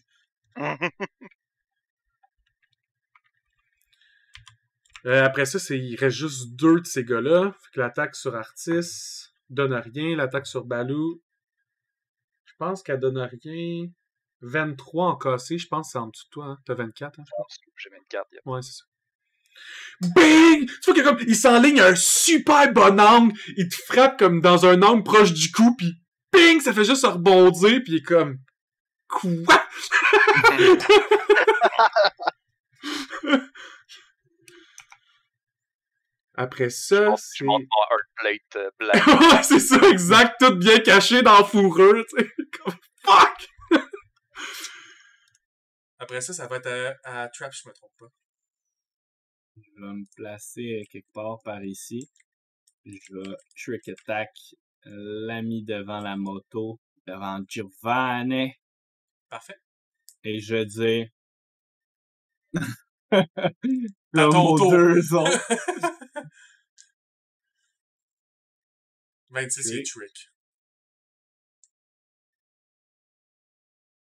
Après ça, il reste juste 2 de ces gars-là. Fait que l'attaque sur Artis donne rien. L'attaque sur Balou, je pense qu'elle donne rien. 23 en cassé, je pense que c'est en dessous de toi. Hein? T'as 24, hein? Je pense que j'ai 24. Ouais, c'est ça. Bing! Tu vois que comme, il s'enligne à un super bon angle. Il te frappe comme dans un angle proche du cou, puis bing! Ça fait juste rebondir, puis il est comme... Quoi? Après ça, Je monte mon Heartplate black. ouais, c'est ça, exact. Tout bien caché dans la fourrure, tu sais. Comme, fuck! Après ça, ça va être à Trap, je me trompe pas. Je vais me placer quelque part par ici. Je vais trick attack l'ami devant la moto, devant Giovanni. Parfait. Et je dis... À le ton mot tour. 2 autres. 26, il est trick.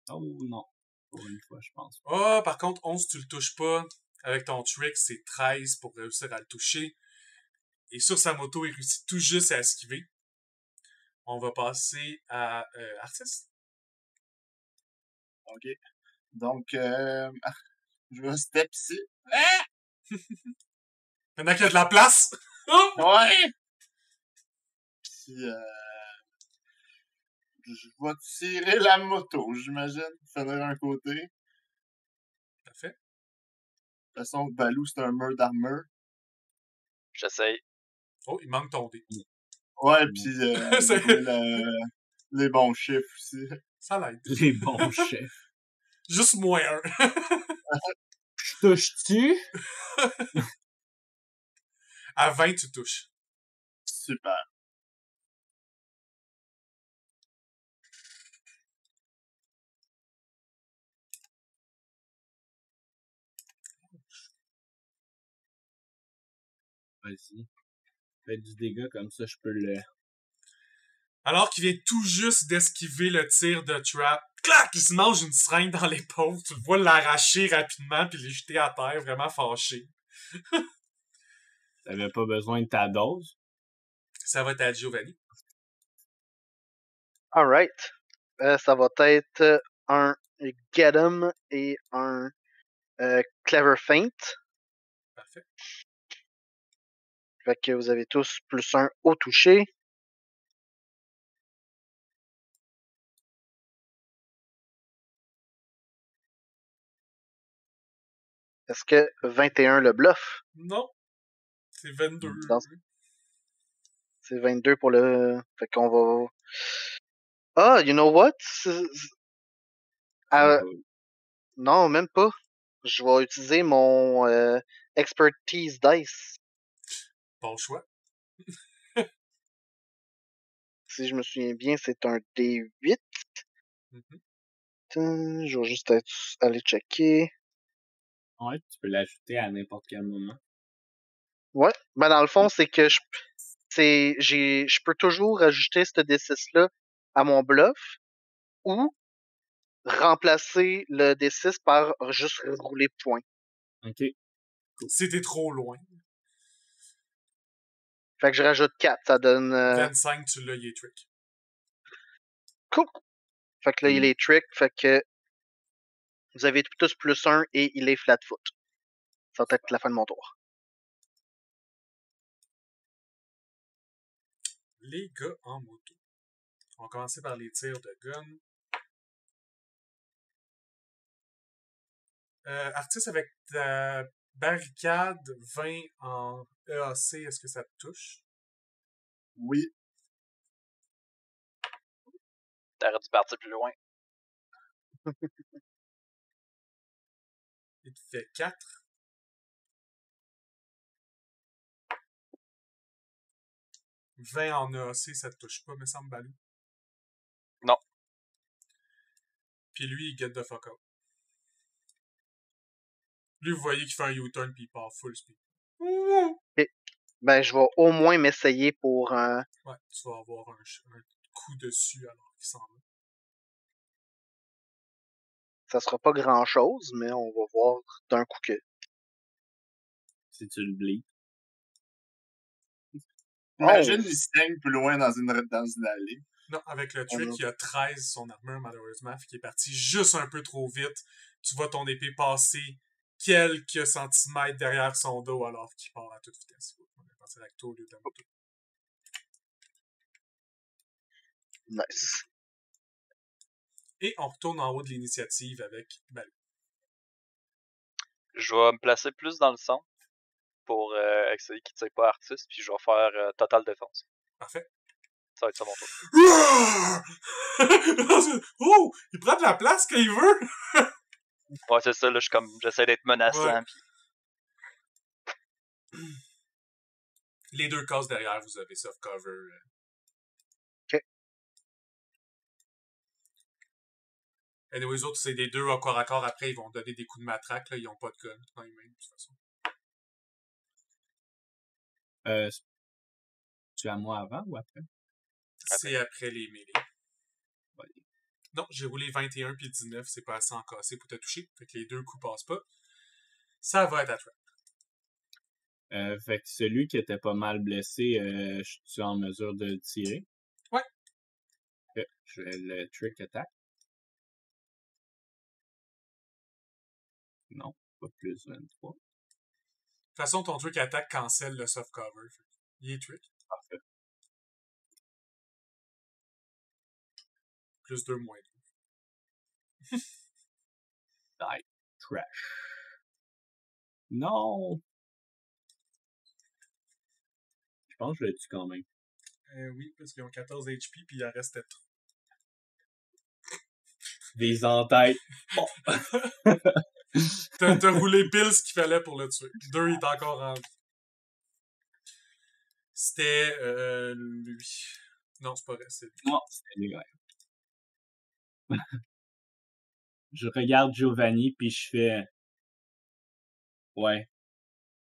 Oh non. Pour une fois, je pense. Oh, par contre, 11, tu le touches pas. Avec ton trick, c'est 13 pour réussir à le toucher. Et sur sa moto, il réussit tout juste à esquiver. On va passer à Artis. OK. Donc, Je vais step ici. Ah! Maintenant qu'il y a de la place! Oh! Ouais! Puis, je vais tirer la moto, j'imagine. Finir un côté. Parfait. De toute façon, Balou, c'est un mur d'armure. J'essaye. Oh, il manque ton dé. Ouais, pis C'est- les bons chiffres aussi. Ça l'aide. Les bons chefs. Juste moins un. Je touche-tu? À 20, tu touches. Super. Vas-y. Fais du dégât comme ça, je peux le... Alors qu'il vient tout juste d'esquiver le tir de Trap, clac! Il se mange une seringue dans l'épaule. Tu le vois l'arracher rapidement puis le jeter à terre, vraiment fâché. T'avais pas besoin de ta dose. Ça va être à Giovanni. Alright. Ça va être un Get 'em et un Clever Feint. Parfait. Fait que vous avez tous +1 au toucher. Est-ce que 21 le bluff? Non. C'est 22. Dans- C'est 22 pour le... Fait qu'on va... Ah, you know what? Non, même pas. Je vais utiliser mon Expertise Dice. Bon choix. Si je me souviens bien, c'est un D8. Mhm. Je vais juste aller checker. Ouais, tu peux l'ajouter à n'importe quel moment. Ouais. Ben, dans le fond, c'est que je peux toujours ajouter ce D6-là à mon bluff ou remplacer le D6 par juste rouler point. OK. C'était trop loin. Fait que je rajoute 4, ça donne... 25, tu l'as, il est trick. Cool. Fait que là, il est trick, fait que vous avez tous +1 et il est flat-foot. Ça va être la fin de mon tour. Les gars en moto. On va commencer par les tirs de gun. Artiste avec ta barricade 20 en EAC, est-ce que ça te touche? Oui. T'aurais dû partir plus loin. Il te fait 4. « 20 en EAC, ça te touche pas, me semble, Balou. Non. Puis lui, il get the fuck out. Lui, vous voyez qu'il fait un U-turn puis il part full speed. Ben, je vais au moins m'essayer pour... Ouais, tu vas avoir un coup dessus alors qu'il s'en va. Ça sera pas grand-chose, mais on va voir d'un coup que... Si tu le bleeds. Imagine, il saigne plus loin dans une allée. Non, avec le trick, il a 13 son armure, malheureusement, fait qu'il est parti juste un peu trop vite. Tu vois ton épée passer quelques centimètres derrière son dos alors qu'il part à toute vitesse. On est parti avec toi au lieu de la moto. Nice. Et on retourne en haut de l'initiative avec Balou. Je vais me placer plus dans le centre pour essayer qu'il ne tire pas artiste, puis je vais faire total défense. Parfait. Ça va être ça mon tour. Oh! Il prend de la place quand il veut! Ouais, c'est ça, là, j'essaie d'être menaçant. Ouais. Les deux cases derrière, vous avez soft cover. Ok. Et les autres, c'est des deux à corps après, ils vont donner des coups de matraque, là, ils n'ont pas de gun dans les mains, de toute façon. Tu as moi avant ou après? C'est après les mêlées. Ouais. Non, j'ai roulé 21 puis 19, c'est pas assez encassé pour te toucher. Fait que les deux coups passent pas. Ça va être à trap. Fait que celui qui était pas mal blessé, je suis en mesure de le tirer? Ouais. Je vais le trick attack. Non. Pas plus 23. De toute façon, ton truc attaque cancelle le soft cover. Il est trick. Parfait. Plus 2, moins 2. Die. Trash. Non! Je pense que je l'ai tué quand même. Oui, parce qu'ils ont 14 HP puis il en restait 3. Des entêtes. Oh. T'as roulé pile ce qu'il fallait pour le tuer. 2, il est encore en vie. C'était lui. Non, c'est pas vrai, c'est lui. Non, c'était lui, ouais. Je regarde Giovanni puis je fais... Ouais,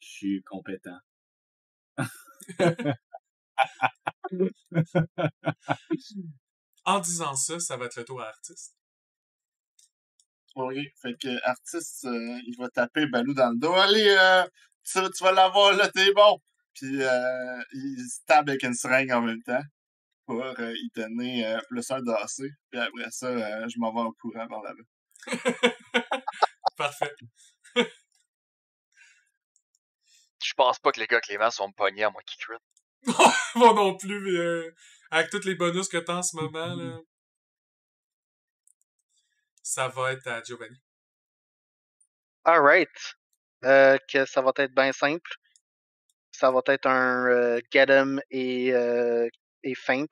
je suis compétent. En disant ça, ça va être le tour à Artiste. Ok, fait que Artiste, il va taper Balou dans le dos. Allez, tu vas l'avoir là, t'es bon! Puis il se tape avec une seringue en même temps pour y donner plus un d'AC. Puis après ça, je m'en vais en courant par là-bas. Parfait. Je pense pas que les gars Clément sont pognés à moi qui crit. Moi non plus, mais avec tous les bonus que t'as en ce moment, là, ça va être à Giovanni. Alright. Que ça va être bien simple. Ça va être un get 'em et feint.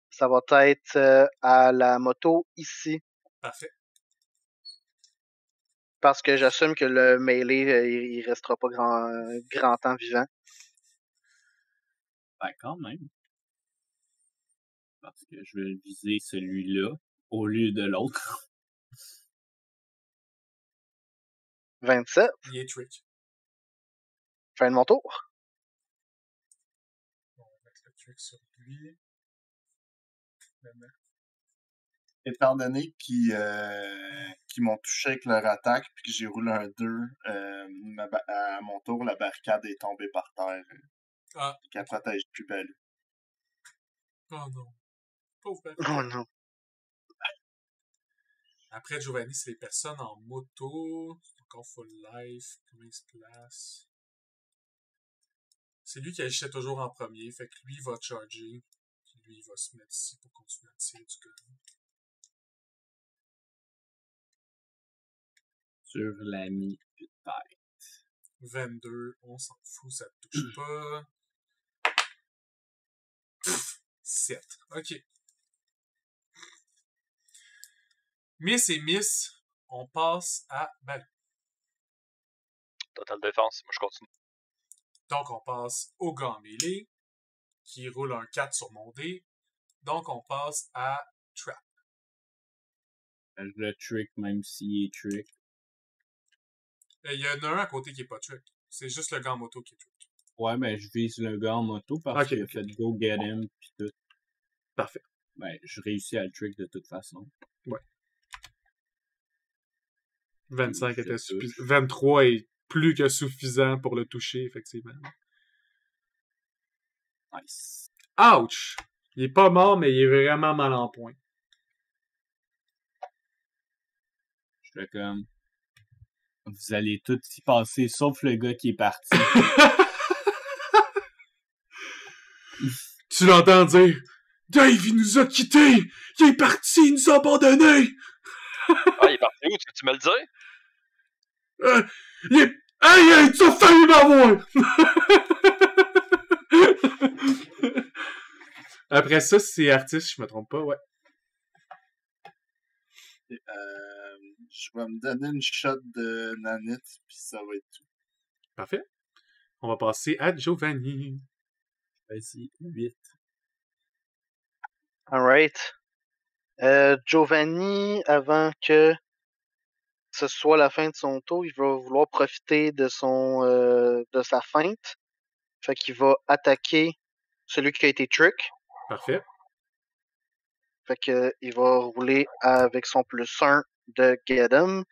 Ça va être à la moto ici. Parfait. Parce que j'assume que le melee, il restera pas grand temps vivant. Ben, quand même. Parce que je vais viser celui-là au lieu de l'autre. 27. Il est trick. Fin de mon tour. On va mettre le trick sur lui. Maintenant. Étant donné qu'ils m'ont touché avec leur attaque puis que j'ai roulé un 2, à mon tour, la barricade est tombée par terre. Ah. Qu'elle protège plus Balou. Oh non. Pauvre bête. Oh non. Après Giovanni, c'est les personnes en moto. C'est encore full life. Comment il se place? C'est lui qui agissait toujours en premier. Fait que lui, il va charger. Puis lui, il va se mettre ici pour continuer à tirer du gun. Sur l'ami peut-être. 22, on s'en fout, ça te touche pas. 7. Ok. Miss et Miss, on passe à Balou. Total défense, moi je continue. Donc, on passe au gars en mêlée, qui roule un 4 sur mon dé. Donc, on passe à Trap. Je le trick même s'il est trick. Il y en a un à côté qui est pas trick. C'est juste le gars en moto qui est trick. Ouais, ben je vise le gars en moto parce qu'il a fait go get him pis tout. Parfait. Ben, je réussis à le trick de toute façon. Ouais. 25 était suffisant. 23 est plus que suffisant pour le toucher, effectivement. Nice. Ouch! Il est pas mort, mais il est vraiment mal en point. Je fais comme... Vous allez tous y passer, sauf le gars qui est parti. Tu l'entends dire? Dave, il nous a quittés! Il est parti, il nous a abandonnés! Ah, il est parti où? Tu me le dis? Il est... Hey, tu as failli m'avoir! Après ça, c'est artiste, je me trompe pas, ouais. Je vais me donner une shot de nanite, puis ça va être tout. Parfait. On va passer à Giovanni. Vas-y, 8. Alright. Giovanni, avant que ce soit la fin de son tour, il va vouloir profiter de de sa feinte. Fait qu'il va attaquer celui qui a été trick. Parfait. Fait que il va rouler avec son +1 de get 'em.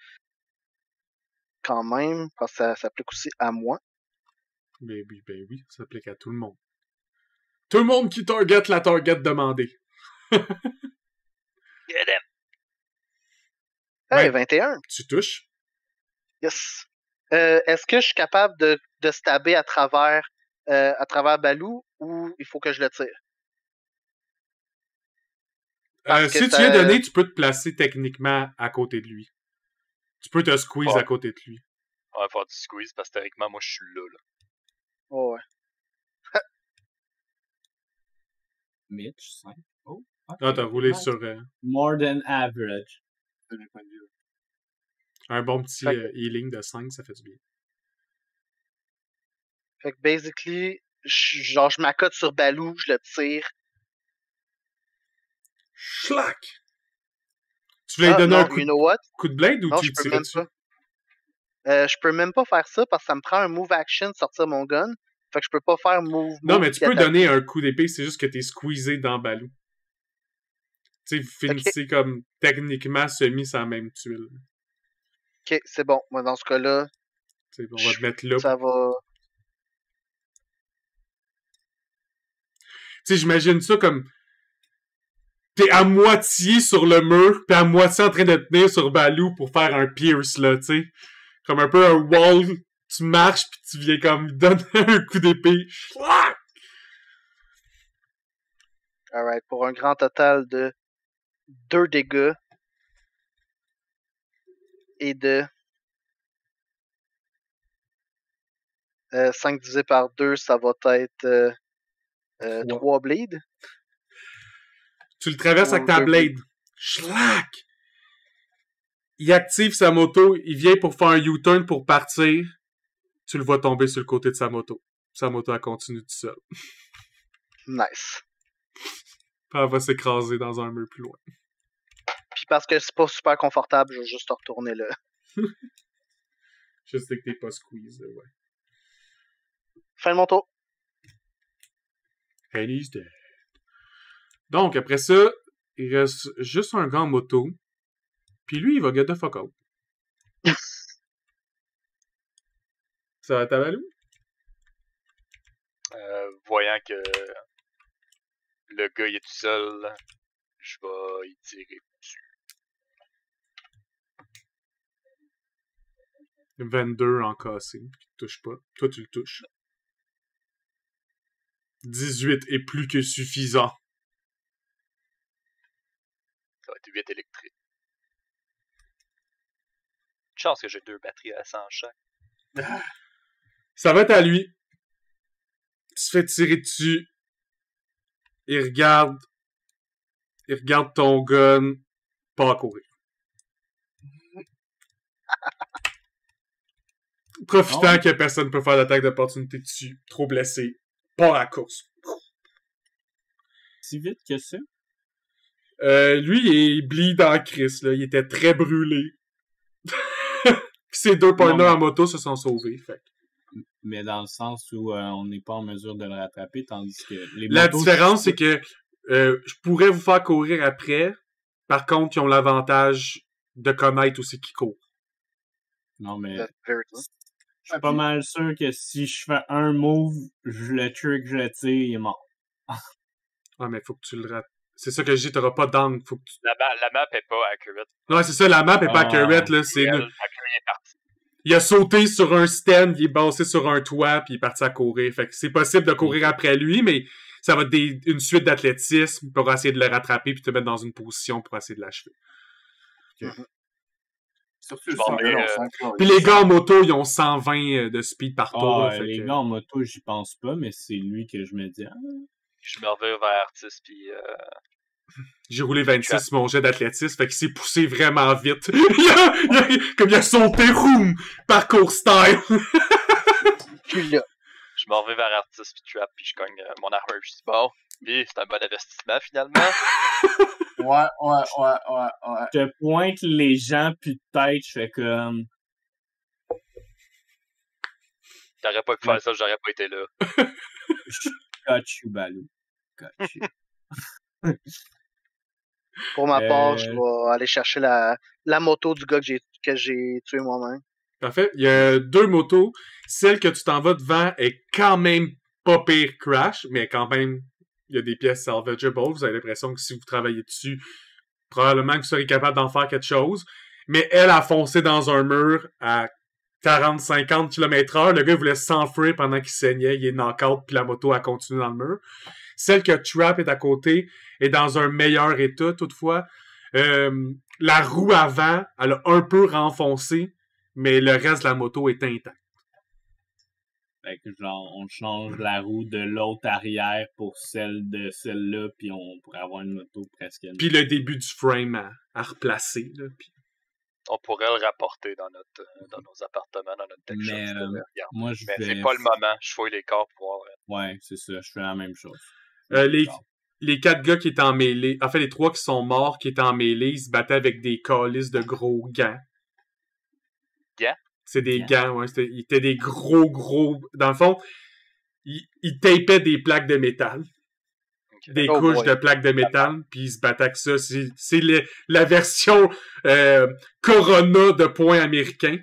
Quand même, parce que ça s'applique aussi à moi. Ben oui, ça s'applique à tout le monde. Tout le monde qui target la target demandée. Get him! Hey, Ouais. 21! Tu touches. Yes! Est-ce que je suis capable de stabber à travers Balou ou il faut que je le tire? Parce que Si tu lui as donné, tu peux te placer techniquement à côté de lui. Tu peux te squeeze Ouais. à côté de lui. On va faire du squeeze parce que théoriquement, moi, je suis là. Oh, ouais. Mitch, 5. Oh. ok. Ah, t'as roulé Nice. sur More than average. de mes points de vie. un bon petit Fait que- healing de 5, ça fait du bien. Fait que basically, je m'accote sur Balou, je le tire. Schlack! Tu voulais lui donner non, un you know what? coup de blade ou Non, tu je peux tirais même dessus? pas. Je peux même pas faire ça parce que ça me prend un move action de sortir mon gun. Fait que je peux pas faire move. Non, move mais tu puis peux attaquer. donner un coup d'épée, c'est juste que t'es squeezé dans Balou. Tu sais, vous finissez comme techniquement semi sans même tuile. Ok, c'est bon. Moi, dans ce cas-là, Tu sais, on va te mettre là. ça va. Tu sais, j'imagine ça comme t'es à moitié sur le mur, pis à moitié en train de tenir sur Balou pour faire un pierce, là, tu sais. Comme un peu un wall. Tu marches, pis tu viens comme donner un coup d'épée. Schlack! Alright, pour un grand total de 2 dégâts et de 5 divisé par 2, ça va être 3 bleeds. Tu le traverses avec ta Deux blade. Schlack! Il active sa moto, il vient pour faire un U-turn pour partir. Tu le vois tomber sur le côté de sa moto. Sa moto, elle continue tout seul. Nice. Puis elle va s'écraser dans un mur plus loin. Puis parce que c'est pas super confortable, je vais juste retourner là. Je sais que t'es pas squeeze, là, ouais. Fin de mon tour. And he's dead. Donc, après ça, il reste juste un gars en moto. Puis lui, il va get the fuck out. Ça va ta Balou? Voyant que le gars il est tout seul, je vais y tirer dessus. 22 en cassé. Tu le touches pas. Toi, tu le touches. 18 est plus que suffisant. Ça va être 8 électriques. Chance que j'ai 2 batteries à 100 chaque. Ça va être à lui. Tu te fais tirer dessus. Il regarde ton gun. Pas à courir. Profitant que personne peut faire d'attaque d'opportunité dessus. Trop blessé. Pas à la course. Si vite que ça? Lui, il bleed en crise, là. Il était très brûlé. Puis ses deux partners en moto se sont sauvés. Fait. Mais dans le sens où on n'est pas en mesure de le rattraper, tandis que les La motos, différence, c'est que je pourrais vous faire courir après. Par contre, ils ont l'avantage de connaître aussi qui court. Non, mais That's very true. je suis pas mal sûr que si je fais un move, je le trick, je le tire, il est mort. Ah, mais faut que tu le rates. C'est ça que je dis, t'auras pas d'angle. Faut que tu... La map est pas accurate. Non, c'est ça, la map est pas accurate, là. C'est Elle, une... fait qu'il est parti. Il a sauté sur un stand, il est passé sur un toit, puis il est parti à courir. Fait que c'est possible de courir après lui, mais ça va être une suite d'athlétisme pour essayer de le rattraper puis te mettre dans une position pour essayer de l'achever. Surtout Bon, si mais, on sent que Puis les gars en moto, ils ont 120 de speed par tour. Ah, là, fait les que- gars en moto, j'y pense pas, mais c'est lui que je me dis. Ah, Je me reviens vers Artis, puis J'ai roulé 26 mon jet d'athlétisme, fait qu'il s'est poussé vraiment vite. Comme il a sauté, roum, parcours style. Puis là, je me reviens vers Artis, puis Trap, puis je cogne mon armure. Je dis bon, oui, c'est un bon investissement finalement. Ouais. je te pointe les gens, puis peut-être je fais comme. T'aurais pas pu faire ça, j'aurais pas été là. Got you, Balou. Got you. pour ma part, je vais aller chercher la moto du gars que j'ai tué moi-même. Parfait. Il y a deux motos. Celle que tu t'en vas devant est quand même pas pire crash, mais quand même, il y a des pièces salvageable. Vous avez l'impression que si vous travaillez dessus, probablement que vous serez capable d'en faire quelque chose. Mais elle a foncé dans un mur à 40-50 km/h. Le gars, il voulait s'enfuir pendant qu'il saignait. Il est knock-out, puis la moto a continué dans le mur. Celle que Trap est à côté est dans un meilleur état, toutefois. La roue avant, elle a un peu renfoncé, mais le reste de la moto est intact. Fait que genre, on change la roue de l'autre arrière pour celle de celle-là, puis on pourrait avoir une moto presque... Puis le début du frame à replacer, là. Puis... On pourrait le rapporter dans nos appartements, dans notre tech shop. Mais moi, je Mais vais... c'est pas le moment. Je fouille les corps pour voir. Ouais, c'est ça. Je fais la même chose. Les 4 gars qui étaient en mêlée, en fait, les 3 qui sont morts, qui étaient en mêlée, ils se battaient avec des calices de gros gants. Gants? C'est des gants, ouais. Ils étaient des gros... Dans le fond, ils tapaient des plaques de métal. Okay. Des couches de plaques de métal, puis ils se battaient avec ça. C'est la version Corona de poing américain.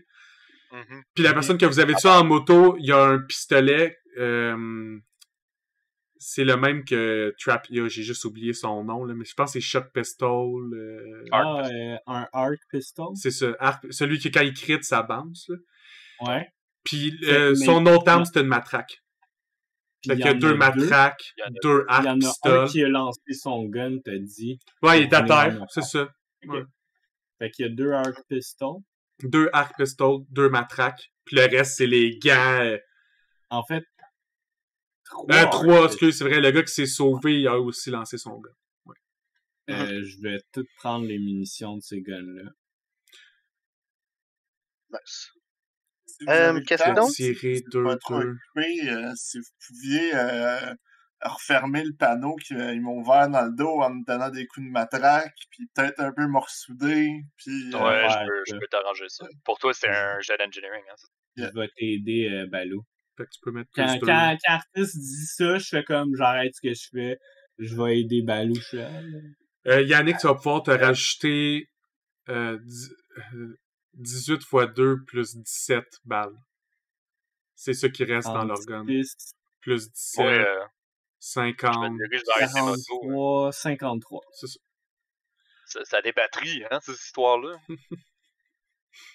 Mm-hmm. Puis la personne que vous avez tuée en moto, il y a un pistolet... c'est le même que Trap. J'ai juste oublié son nom, là, mais je pense que c'est Shock Pistol. Un Arc Pistol? C'est ça. Celui qui, quand il crit, ça bounce. Là. Ouais. Puis son autre arme, c'était une matraque. Fait qu'il y a 2 matraques, 2 Arc Pistols. Il y en a un qui a lancé son gun, t'as dit. Ouais, il est à terre, c'est ça. Okay. Ouais. Fait qu'il y a 2 Arc Pistols. 2 Arc Pistols, 2 matraques. Puis le reste, c'est les gants. En fait, 3, excuse, c'est vrai, le gars qui s'est sauvé, il a aussi lancé son gun. Ouais. Je vais tout prendre les munitions de ces guns-là. Nice. Si qu'est-ce que donc? Tirer 2, si vous pouviez refermer le panneau qu'ils m'ont ouvert dans le dos en me donnant des coups de matraque, puis peut-être un peu me ressouder, puis... je peux t'arranger ça. Pour toi, c'est un jet d'engineering, hein? Je vais t'aider, Balou. Fait que tu peux mettre quand Artis dit ça, je fais comme j'arrête ce que je fais. Je vais aider Balou. Yannick, tu vas pouvoir te rajouter 18 x 2 plus 17 balles. C'est ça qui reste dans l'organe. Plus 17, 50, 43, 53. C'est ça. Ça a des batteries, hein, cette histoire-là.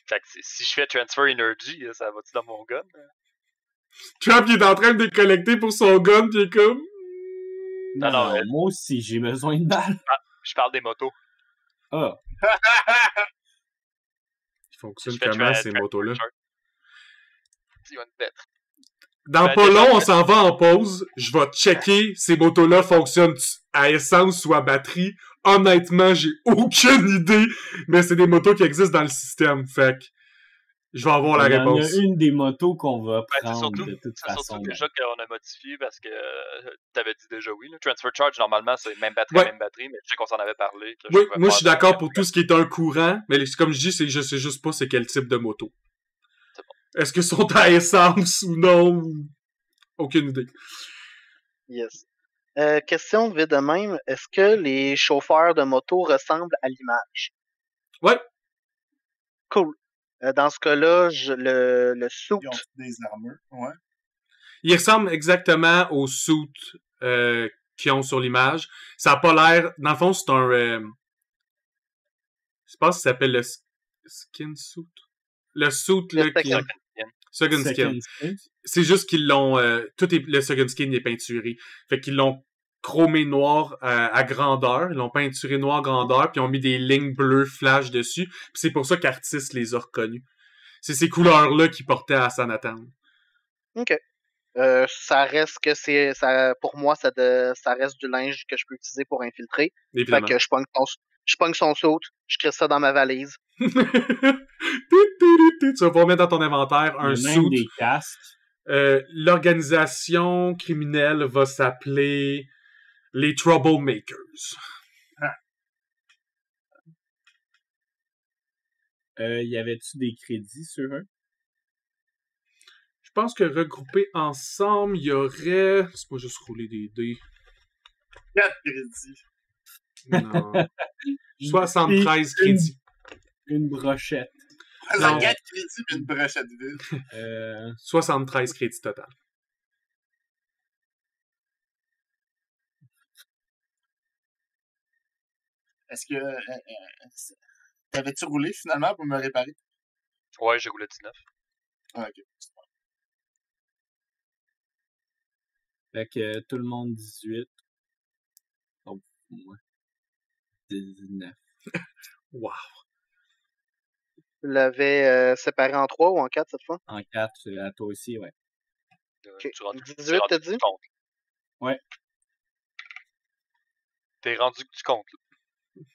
Fait que si je fais Transfer Energy, ça va-tu dans mon gun? Trump, il est en train de décollecter pour son gun, pis il est comme... Non, moi aussi, j'ai besoin de balles. Je parle des motos. Ah. Ils fonctionnent comment, ces motos-là? Dans pas long, on s'en va en pause. Je vais checker ces motos-là fonctionnent à essence ou à batterie. Honnêtement, j'ai aucune idée, mais c'est des motos qui existent dans le système. Fait que je vais avoir la réponse. Il y en a une des motos qu'on va prendre surtout, de toute façon. C'est surtout déjà qu'on a modifié parce que t'avais dit déjà oui. Là. Transfer Charge, normalement, c'est même batterie, mais je sais qu'on s'en avait parlé. Oui, moi je suis d'accord pour tout ce qui est un courant, mais comme je dis, je sais juste pas c'est quel type de moto. C'est bon. Est-ce qu'ils sont à essence ou non? Aucune idée. Yes. Question vite de même, est-ce que les chauffeurs de moto ressemblent à l'image? Ouais. Cool. Dans ce cas-là, le suit... Ils ont des armures, ouais. Ils ressemblent exactement au suit qu'ils ont sur l'image. Ça a pas l'air... Dans le fond, c'est un... je pense que ça s'appelle le skin suit. Le suit, là, qui... Second Skin. C'est juste qu'ils l'ont... le Second Skin est peinturé. Fait qu'ils l'ont chromé noir à grandeur. Ils l'ont peinturé noir grandeur, puis ils ont mis des lignes bleues flash dessus. Puis c'est pour ça qu'Artis les a reconnus. C'est ces couleurs-là qu'ils portaient à Sanatan. OK. Ça reste que pour moi, ça reste du linge que je peux utiliser pour infiltrer. Évidemment. Fait que je pogne son saut, je crée ça dans ma valise. Tu vas pouvoir mettre dans ton inventaire un suit. Des casques. L'organisation criminelle va s'appeler les Troublemakers. Y avait-tu des crédits sur eux? Je pense que regroupés ensemble, il y aurait... C'est pas juste rouler des dés. 4 crédits. Non. 73 crédits. Une brochette. Non. 4 crédits et une brochette vide. 73 crédits total. Est-ce que... t'avais-tu roulé finalement pour me réparer? Ouais, j'ai roulé 19. Ah, ok. Fait que tout le monde 18. Oh, moi. 19. Wow. Tu l'avais séparé en 3 ou en 4 cette fois? En 4, à toi aussi, ouais. Ok. Tu rendu, 18, t'as dit? tu comptes. Ouais. T'es rendu que tu comptes. Là.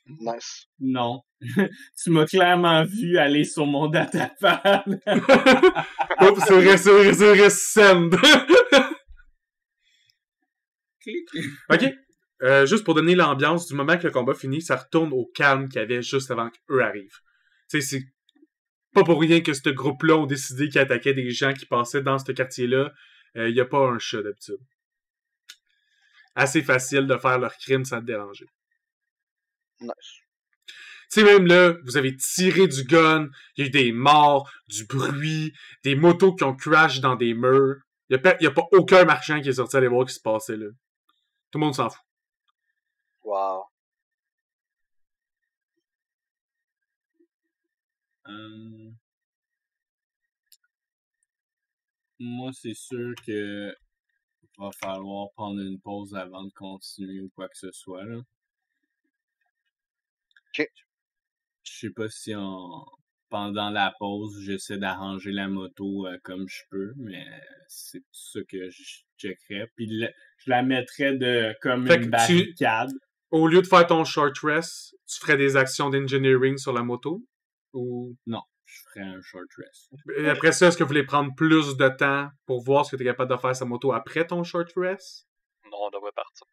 Nice. Non. Tu m'as clairement vu aller sur mon datapad. Oups, c'est vrai, send. Ok. Juste pour donner l'ambiance, du moment que le combat finit, ça retourne au calme qu'il y avait juste avant qu'eux arrivent. Tu sais, c'est pas pour rien que ce groupe-là ont décidé qu'ils attaquaient des gens qui passaient dans ce quartier-là. Il y a pas un chat d'habitude. Assez facile de faire leur crime sans te déranger. Nice. Tu sais, même là, vous avez tiré du gun, il y a eu des morts, du bruit, des motos qui ont crash dans des murs. Il y a pas aucun marchand qui est sorti aller voir ce qui se passait là. Tout le monde s'en fout. Wow. Moi, c'est sûr que va falloir prendre une pause avant de continuer ou quoi que ce soit, là. Ok. Je sais pas si pendant la pause, j'essaie d'arranger la moto comme je peux, mais c'est ça que je checkerais. Puis je la mettrais comme Fait une que barricade. Au lieu de faire ton short rest, tu ferais des actions d'engineering sur la moto? Ou... Non, je ferais un short rest. Et après ça, est-ce que vous voulez prendre plus de temps pour voir ce que tu es capable de faire sa moto après ton short rest? Non, on devrait partir.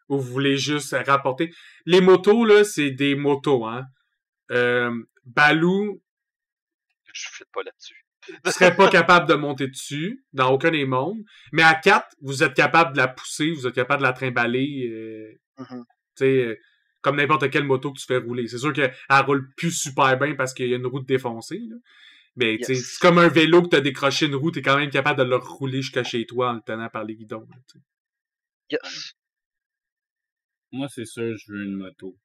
Ou vous voulez juste rapporter? Les motos, là, c'est des motos, hein. Balou, Je file pas là-dessus. tu serais pas capable de monter dessus, dans aucun des mondes. Mais à 4, vous êtes capable de la pousser, vous êtes capable de la trimballer, Mhm. tu sais, comme n'importe quelle moto que tu fais rouler. C'est sûr qu'elle roule plus super bien parce qu'il y a une roue défoncée, là. Mais, tu sais, Yes. c'est comme un vélo que t'as décroché une roue, t'es quand même capable de le rouler jusqu'à chez toi en le tenant par les guidons, là, tu sais. Yes. Moi, c'est sûr, je veux une moto.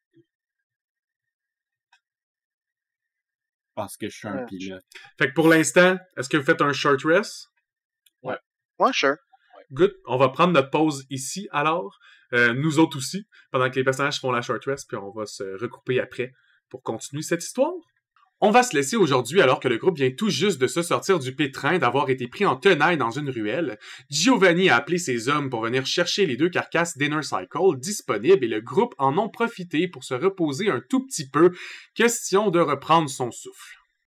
Parce que je suis un pilote. Fait que pour l'instant, est-ce que vous faites un short rest? Ouais, sure. Good. On va prendre notre pause ici, alors. Nous autres aussi, pendant que les personnages font la short rest, puis on va se regrouper après pour continuer cette histoire. On va se laisser aujourd'hui alors que le groupe vient tout juste de se sortir du pétrin d'avoir été pris en tenaille dans une ruelle. Giovanni a appelé ses hommes pour venir chercher les 2 carcasses d'Inner Cycle disponibles et le groupe en ont profité pour se reposer un tout petit peu, question de reprendre son souffle.